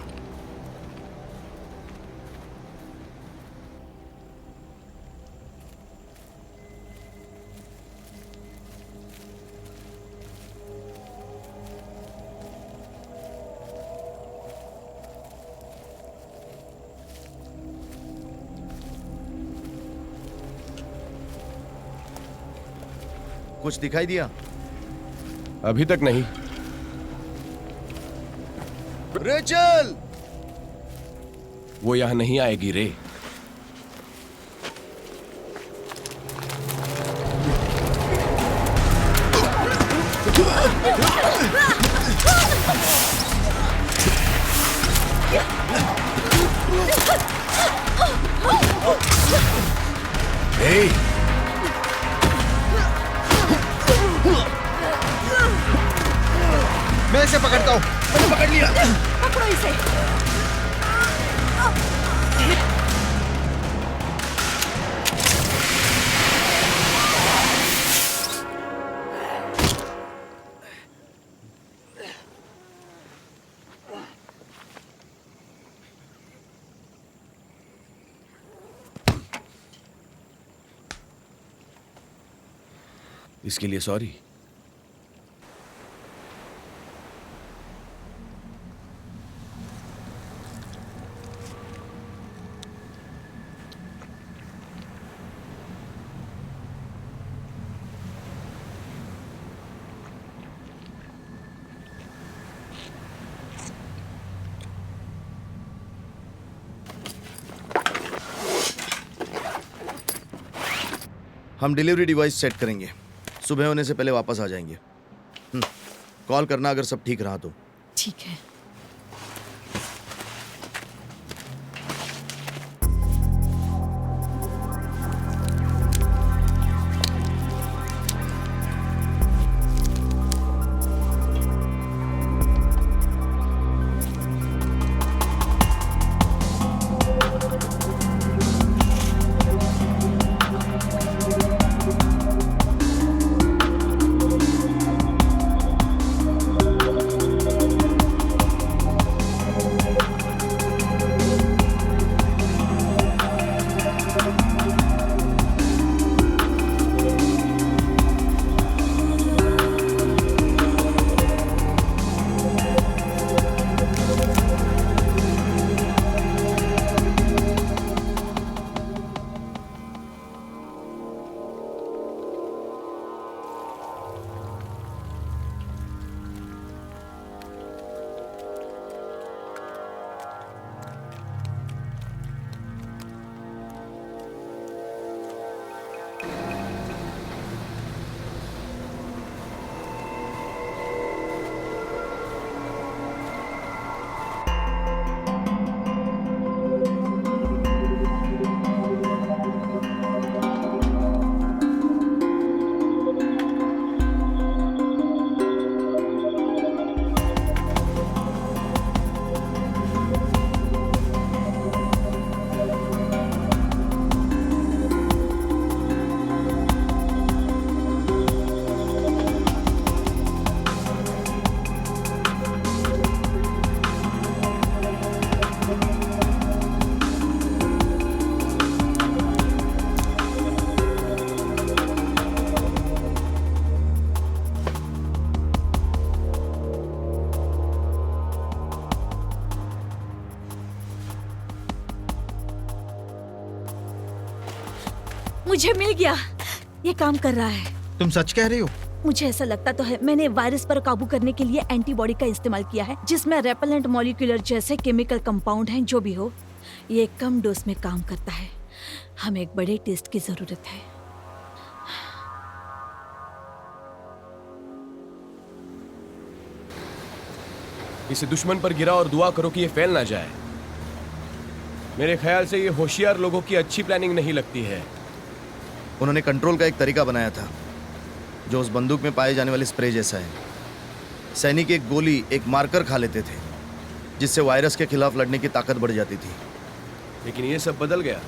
Speaker 4: कुछ दिखाई दिया?
Speaker 5: अभी तक नहीं।
Speaker 4: रेचल!
Speaker 5: वो यहां नहीं आएगी रे। Hey!
Speaker 3: मैं इसे पकड़ता हूँ। मैंने पकड़ लिया।
Speaker 2: पकड़ो इसे।
Speaker 5: इसके लिए सॉरी।
Speaker 4: हम डिलीवरी डिवाइस सेट करेंगे, सुबह होने से पहले वापस आ जाएंगे। कॉल करना अगर सब ठीक रहा तो।
Speaker 1: ठीक है।
Speaker 2: मुझे मिल गया। ये काम कर रहा है।
Speaker 3: तुम सच कह रही हो?
Speaker 2: मुझे ऐसा लगता तो है मैंने वायरस पर काबू करने के लिए एंटीबॉडी का इस्तेमाल किया है, जिसमें रेपेलेंट मॉलिक्यूलर जैसे केमिकल कंपाउंड हैं। जो भी हो, ये कम डोज में काम करता है। हमें एक बड़े टेस्ट की जरूरत है।
Speaker 5: इसे दुश्मन पर गिरा और दुआ करो कि ये फैल ना जाए। मेरे ख्याल से ये होशियार लोगों की अच्छी प्लानिंग नहीं लगती है।
Speaker 4: उन्होंने कंट्रोल का एक तरीका बनाया था जो उस बंदूक में पाए जाने वाले स्प्रे जैसा है। सैनिक एक गोली, एक मार्कर खा लेते थे, जिससे वायरस के खिलाफ लड़ने की ताकत बढ़ जाती थी।
Speaker 5: लेकिन ये सब बदल गया।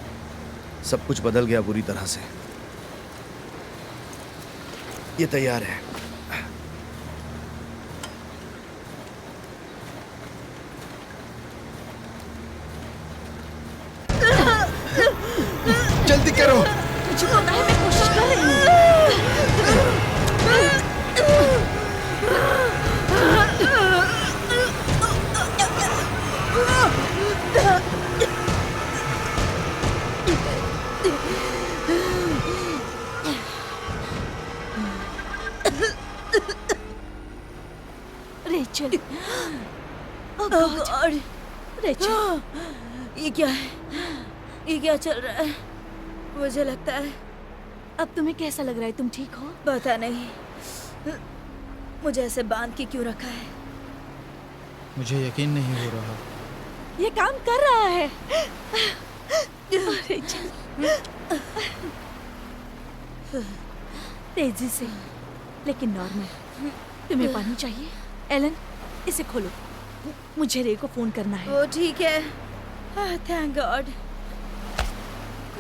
Speaker 4: सब कुछ बदल गया बुरी तरह से। ये तैयार है।
Speaker 3: जल्दी करो।
Speaker 2: मुझे पता है, मैं कोशिश कर रही हूँ। रेचल, ओह गॉड, रेचल,
Speaker 7: ये क्या है? ये क्या चल रहा है? मुझे लगता है,
Speaker 2: अब तुम्हें कैसा लग रहा है? तुम ठीक हो?
Speaker 7: पता नहीं मुझे ऐसे बांध के क्यों रखा है।
Speaker 3: मुझे यकीन नहीं हो रहा।
Speaker 2: ये काम कर रहा है। रेचल, तेजी से, लेकिन नॉर्मल। तुम्हें पानी चाहिए? एलन, इसे खोलो। मुझे रे को फोन करना है।
Speaker 7: वो ठीक है, थैंक गॉड।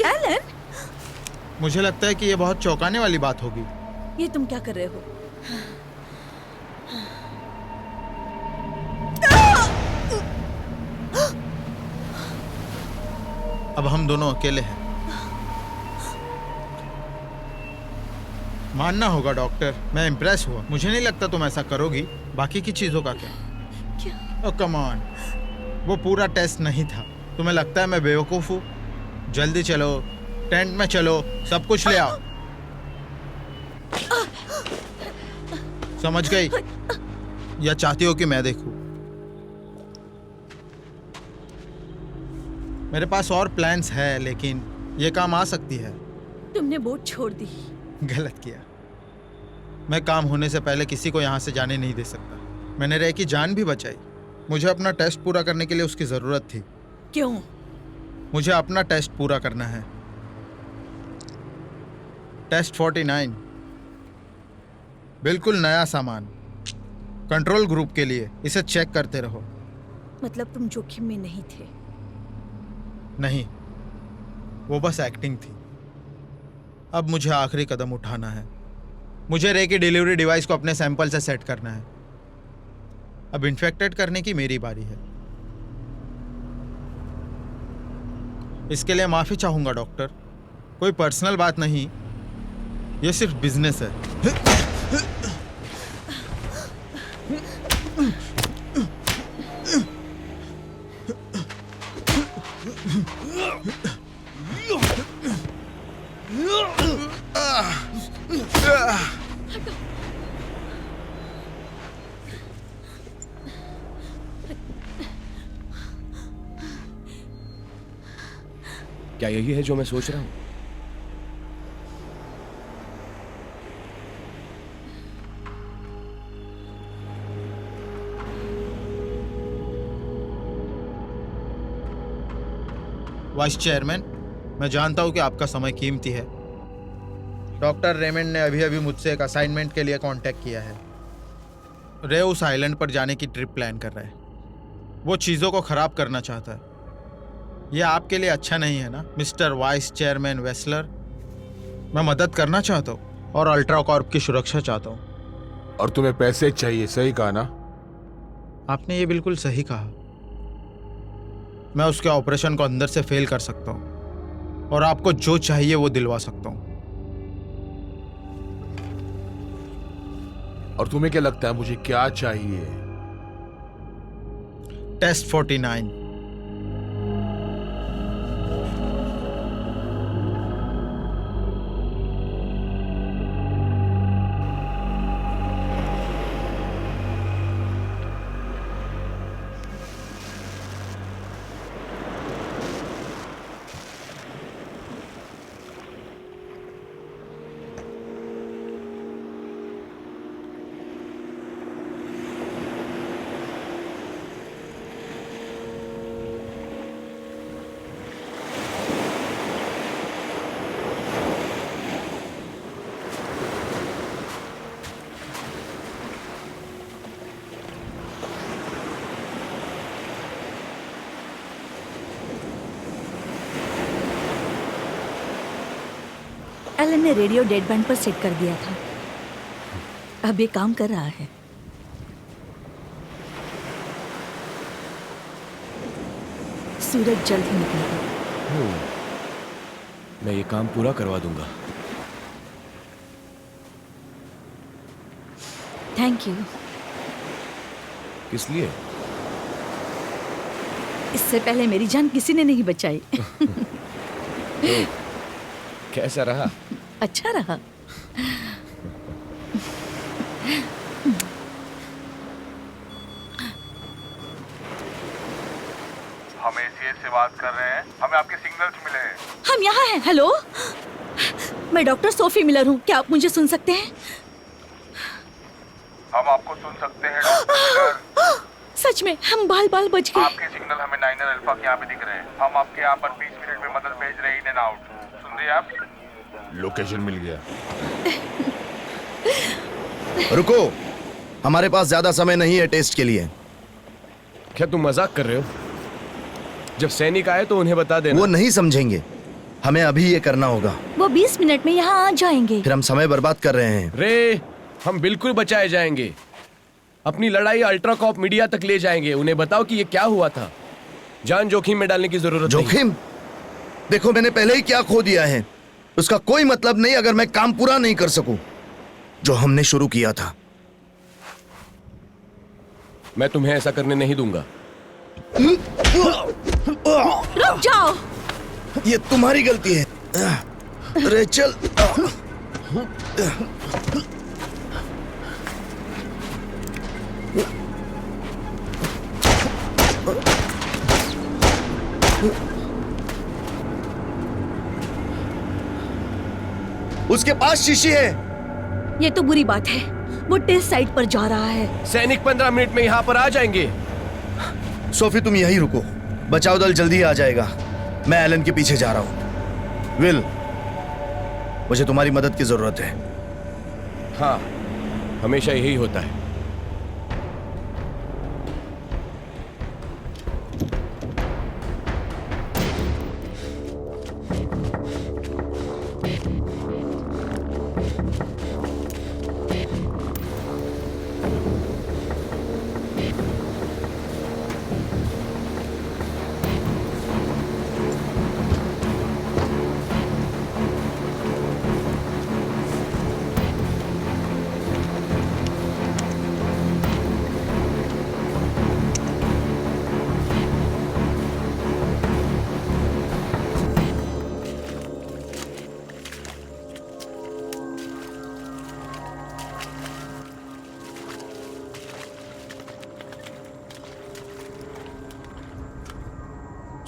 Speaker 2: एलन,
Speaker 3: मुझे लगता है कि ये बहुत चौंकाने वाली बात होगी।
Speaker 2: ये तुम क्या कर रहे हो?
Speaker 3: अब हम दोनों अकेले हैं। मानना होगा डॉक्टर, मैं इम्प्रेस हुआ। मुझे नहीं लगता तुम ऐसा करोगी। बाकी की चीज़ों का क्या?
Speaker 2: क्या?
Speaker 3: ओ कम ऑन, वो पूरा टेस्ट नहीं था। तुम्हें लगता है मैं बेवकूफ़ हूँ? जल्दी चलो, टेंट में चलो, सब कुछ ले आओ। समझ गई? या चाहती हो कि मैं देखूं? मेरे पास और प्लान्स है, लेकिन ये काम आ सकती है।
Speaker 2: तुमने बोट छोड़ दी।
Speaker 3: गलत किया। मैं काम होने से पहले किसी को यहाँ से जाने नहीं दे सकता। मैंने रे की जान भी बचाई। मुझे अपना टेस्ट पूरा करने के लिए उसकी ज़रूरत थी।
Speaker 2: क्यों?
Speaker 3: मुझे अपना टेस्ट पूरा करना है। टेस्ट 49, बिल्कुल नया सामान, कंट्रोल ग्रुप के लिए। इसे चेक करते रहो।
Speaker 2: मतलब तुम जोखिम में नहीं थे?
Speaker 3: नहीं, वो बस एक्टिंग थी। अब मुझे आखिरी कदम उठाना है। मुझे रे की डिलीवरी डिवाइस को अपने सैंपल से सेट करना है। अब इन्फेक्टेड करने की मेरी बारी है। इसके लिए माफी चाहूंगा डॉक्टर। कोई पर्सनल बात नहीं, ये सिर्फ बिजनेस है।
Speaker 5: क्या यही है जो मैं सोच रहा हूं?
Speaker 3: वाइस चेयरमैन, मैं जानता हूं कि आपका समय कीमती है। डॉक्टर रेमंड ने अभी अभी मुझसे एक असाइनमेंट के लिए कांटेक्ट किया है। रे उस आइलैंड पर जाने की ट्रिप प्लान कर रहा है। वो चीज़ों को ख़राब करना चाहता है। यह आपके लिए अच्छा नहीं है ना मिस्टर वाइस चेयरमैन वेस्लर? मैं मदद करना चाहता हूँ और अल्ट्रा कॉर्प की सुरक्षा चाहता हूँ।
Speaker 8: और तुम्हें पैसे चाहिए, सही कहा ना?
Speaker 3: आपने ये बिल्कुल सही कहा। मैं उसके ऑपरेशन को अंदर से फेल कर सकता हूँ और आपको जो चाहिए वो दिलवा सकता हूँ।
Speaker 8: और तुम्हें क्या लगता है मुझे क्या चाहिए?
Speaker 3: टेस्ट 49।
Speaker 2: एलन ने रेडियो डेड बैंड पर सेट कर दिया था। अब ये काम कर रहा है। सूरज जल्द ही निकलेगा।
Speaker 5: मैं ये काम पूरा करवा दूंगा।
Speaker 2: Thank you.
Speaker 5: किस लिए?
Speaker 2: इससे पहले मेरी जान किसी ने नहीं बचाई।
Speaker 5: तो कैसा रहा?
Speaker 2: अच्छा रहा।
Speaker 8: हम एसीएस से बात कर रहे हैं, हमें आपके सिग्नल्स मिले हैं।
Speaker 2: हम यहाँ हैं। हेलो, मैं डॉक्टर सोफी मिलर हूँ। क्या आप मुझे सुन सकते हैं?
Speaker 8: हम आपको सुन सकते हैं डॉक्टर।
Speaker 2: सच में हम बाल बाल बच गए।
Speaker 8: आपके सिग्नल हमें 9 अल्फा के यहाँ पे दिख रहे हैं। हम आपके यहाँ पर 20 मिनट में मदद भेज रहे हैं, इन एंड आउट। सुन रहे हैं आप? लोकेशन मिल गया।
Speaker 4: रुको, हमारे पास ज्यादा समय नहीं है टेस्ट के लिए।
Speaker 5: क्या तुम मजाक कर रहे हो? जब सैनिक आए तो उन्हें बता देना।
Speaker 4: वो नहीं समझेंगे। हमें अभी ये करना होगा।
Speaker 2: वो 20 मिनट में यहाँ आ जाएंगे।
Speaker 4: फिर हम समय बर्बाद कर रहे हैं।
Speaker 5: रे, हम बिल्कुल बचाए जाएंगे। अपनी लड़ाई अल्ट्रा कॉप मीडिया तक ले जाएंगे। उन्हें बताओ कि ये क्या हुआ था। जान जोखिम में डालने की जरूरत नहीं।
Speaker 4: जोखिम? देखो, मैंने पहले ही क्या खो दिया है। उसका कोई मतलब नहीं अगर मैं काम पूरा नहीं कर सकूं। जो हमने शुरू किया था।
Speaker 5: मैं तुम्हें ऐसा करने नहीं दूंगा।
Speaker 2: रुक जाओ।
Speaker 4: ये तुम्हारी गलती है रेचल। उसके पास शीशी है।
Speaker 2: ये तो बुरी बात है। वो टेस्ट साइट पर जा रहा है।
Speaker 5: सैनिक 15 मिनट में यहाँ पर आ जाएंगे।
Speaker 4: सोफी तुम यहीं रुको, बचाव दल जल्दी आ जाएगा। मैं एलन के पीछे जा रहा हूं। विल, मुझे तुम्हारी मदद की जरूरत है।
Speaker 5: हाँ, हमेशा यही होता है।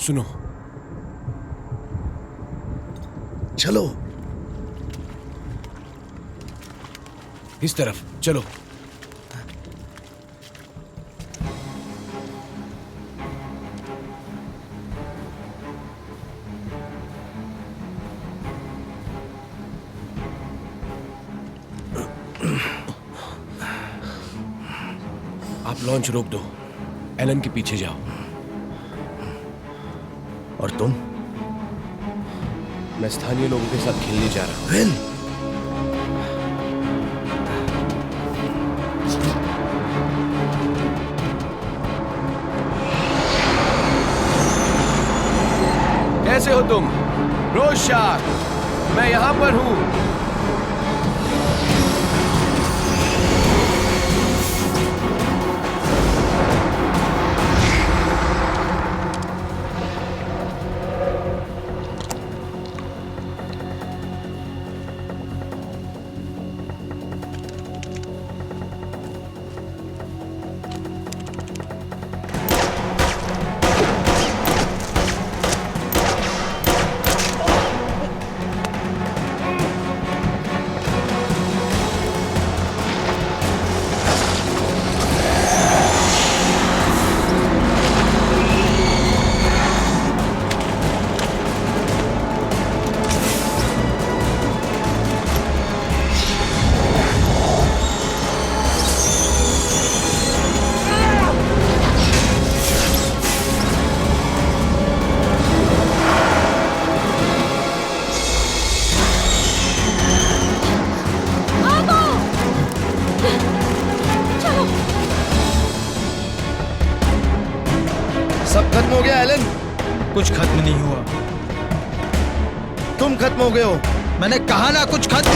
Speaker 5: सुनो,
Speaker 4: चलो
Speaker 5: इस तरफ चलो। आप लॉन्च रोक दो, एलन के पीछे जाओ।
Speaker 4: और तुम?
Speaker 5: मैं स्थानीय लोगों के साथ खेलने जा रहा हूं।
Speaker 4: विल,
Speaker 5: कैसे हो तुम? रोशाक, मैं यहां पर हूं।
Speaker 4: सब खत्म हो गया एलन?
Speaker 3: कुछ खत्म नहीं हुआ।
Speaker 4: तुम खत्म हो गए हो।
Speaker 3: मैंने कहा ना कुछ खत्म।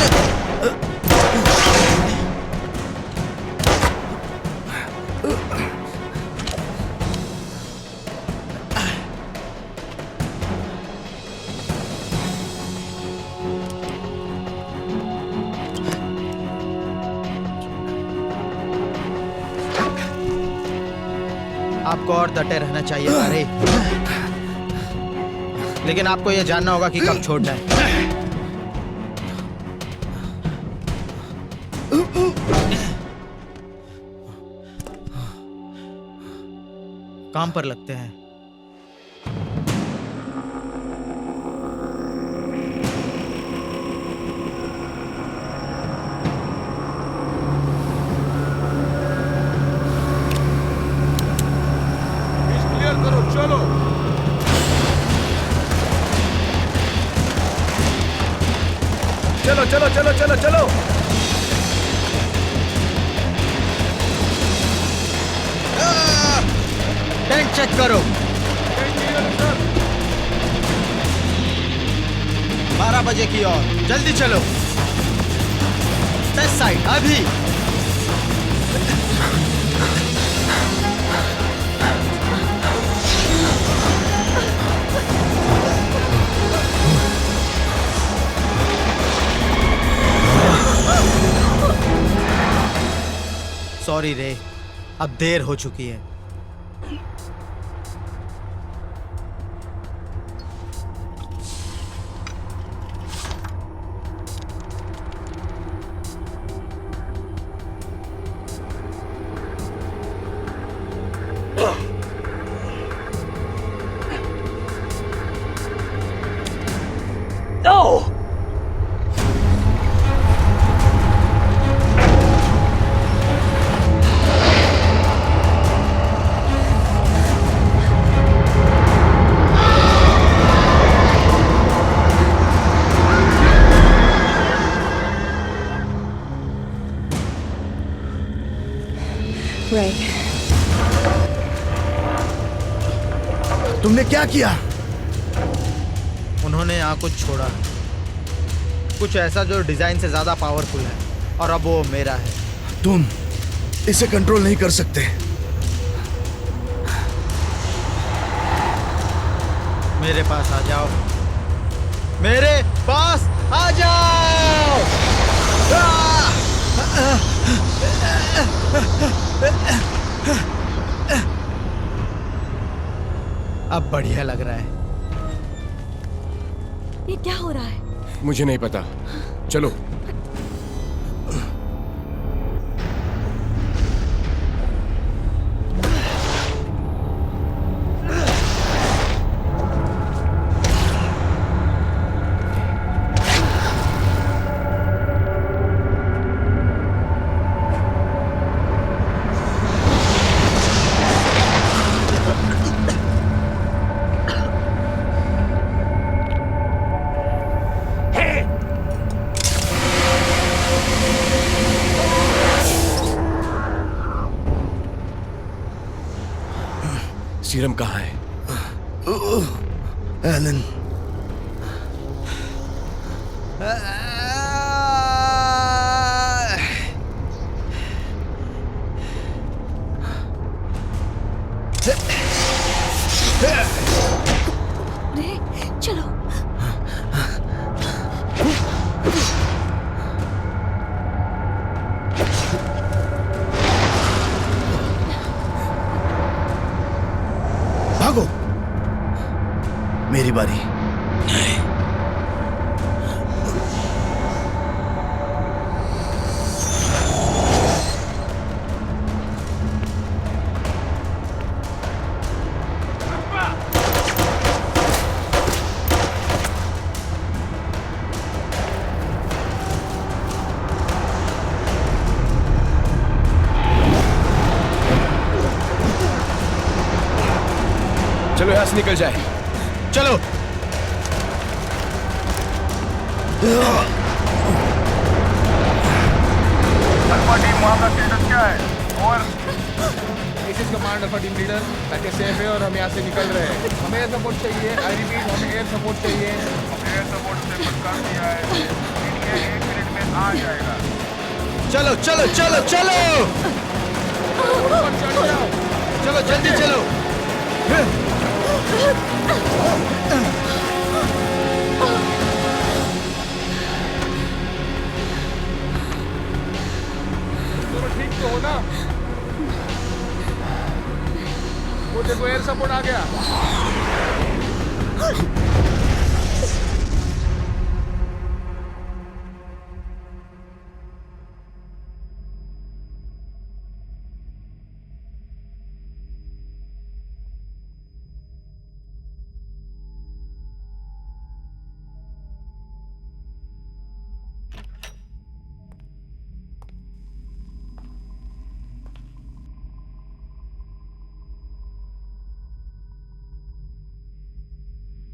Speaker 3: आपको और डटे रहना चाहिए अरे, लेकिन आपको यह जानना होगा कि कब छोड़ना है। काम पर लगते हैं।
Speaker 8: क्लियर करो, चलो।
Speaker 5: चलो चलो चलो चलो चलो।
Speaker 3: टेंट चेक करो। 12 बजे की ओर, जल्दी चलो। टेस्ट साइट अभी। सॉरी रे, अब देर हो चुकी है।
Speaker 7: Ray,
Speaker 4: तुमने क्या किया?
Speaker 3: उन्होंने यहाँ कुछ छोड़ा, कुछ ऐसा जो डिजाइन से ज्यादा पावरफुल है, और अब वो मेरा है।
Speaker 4: तुम इसे कंट्रोल नहीं कर सकते।
Speaker 3: मेरे पास आ जाओ, मेरे पास आ जाओ। अब बढ़िया लग रहा है।
Speaker 2: ये क्या हो रहा है?
Speaker 5: मुझे नहीं पता, चलो। सीरम कहाँ है?
Speaker 4: एलन,
Speaker 2: रे, चलो।
Speaker 4: भागो। मेरी बारी।
Speaker 5: चलो यहाँ से निकल जाए।
Speaker 3: चलो।
Speaker 6: अल्फा टीम, वहाँ का स्टेटस क्या है? Over.
Speaker 8: This is command alpha team leader, ताकि सेफ है और हम यहाँ से निकल रहे हैं। हमें एयर सपोर्ट चाहिए। आई रिपीट, हमें एयर सपोर्ट चाहिए।
Speaker 6: एयर सपोर्ट से कुछ कर दिया है, इंडिया 1 मिनट में आ जाएगा।
Speaker 3: चलो चलो चलो चलो
Speaker 8: ऊपर चढ़ जाओ।
Speaker 3: चलो, जल्दी चलो।
Speaker 8: तुम ठीक तो हो ना? वो देखो, एयर सपोर्ट आ गया।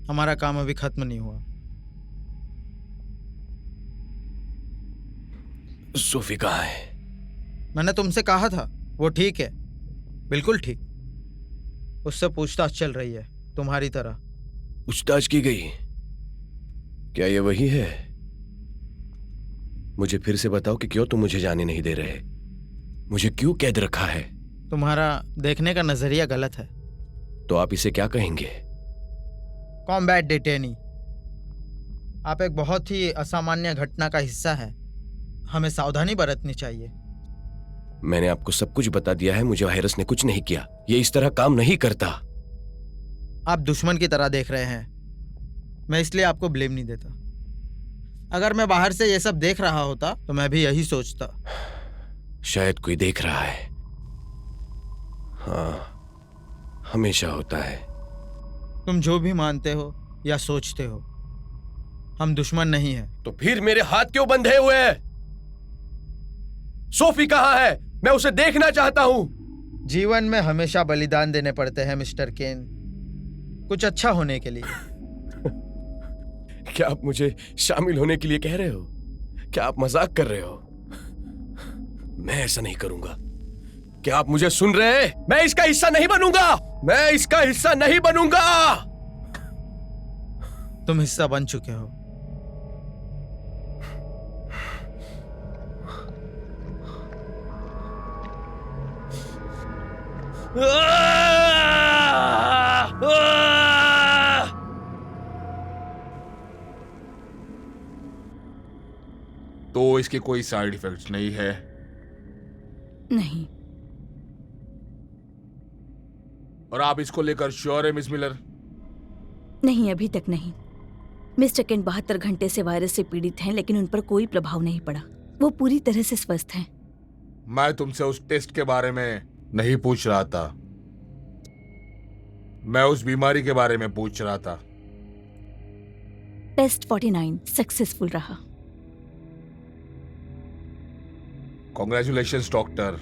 Speaker 3: हमारा काम अभी खत्म नहीं हुआ।
Speaker 5: सोफी कहाँ है?
Speaker 3: मैंने तुमसे कहा था, वो ठीक है, बिल्कुल ठीक। उससे पूछताछ चल रही है, तुम्हारी तरह।
Speaker 5: पूछताछ की गई? क्या ये वही है? मुझे फिर से बताओ कि क्यों तुम मुझे जाने नहीं दे रहे? मुझे क्यों कैद रखा है?
Speaker 3: तुम्हारा देखने का नजरिया गलत है।
Speaker 5: तो आप इसे क्या कहेंगे?
Speaker 3: Combat detainee. आप एक बहुत ही असामान्य घटना का हिस्सा है। हमें सावधानी बरतनी चाहिए।
Speaker 5: मैंने आपको सब कुछ बता दिया है। मुझे वायरस ने कुछ नहीं किया। ये इस तरह काम नहीं करता।
Speaker 3: आप दुश्मन की तरह देख रहे हैं। मैं इसलिए आपको ब्लेम नहीं देता। अगर मैं बाहर से ये सब देख रहा होता तो मैं भी यही सोचता।
Speaker 5: शायद कोई देख रहा है। हाँ, हमेशा होता है।
Speaker 3: तुम जो भी मानते हो या सोचते हो, हम दुश्मन नहीं हैं।
Speaker 5: तो फिर मेरे हाथ क्यों बंधे हुए हैं? सोफी कहाँ है? मैं उसे देखना चाहता हूं।
Speaker 3: जीवन में हमेशा बलिदान देने पड़ते हैं मिस्टर केन, कुछ अच्छा होने के लिए।
Speaker 5: क्या आप मुझे शामिल होने के लिए कह रहे हो? क्या आप मजाक कर रहे हो? मैं ऐसा नहीं करूंगा। क्या आप मुझे सुन रहे हैं? मैं इसका हिस्सा नहीं बनूंगा। मैं इसका हिस्सा नहीं बनूंगा।
Speaker 3: तुम हिस्सा बन चुके हो।
Speaker 8: तो इसके कोई साइड इफेक्ट्स नहीं है?
Speaker 2: नहीं।
Speaker 8: और आप इसको लेकर श्योर है मिस मिलर?
Speaker 2: नहीं, अभी तक नहीं। मिस्टर केन 72 घंटे से वायरस से पीड़ित हैं, लेकिन उन पर कोई प्रभाव नहीं पड़ा। वो पूरी तरह से स्वस्थ हैं।
Speaker 8: मैं तुमसे उस टेस्ट के बारे में नहीं पूछ रहा था, मैं उस बीमारी के बारे में पूछ रहा था।
Speaker 2: टेस्ट 49 सक्सेसफुल रहा।
Speaker 8: Congratulations doctor.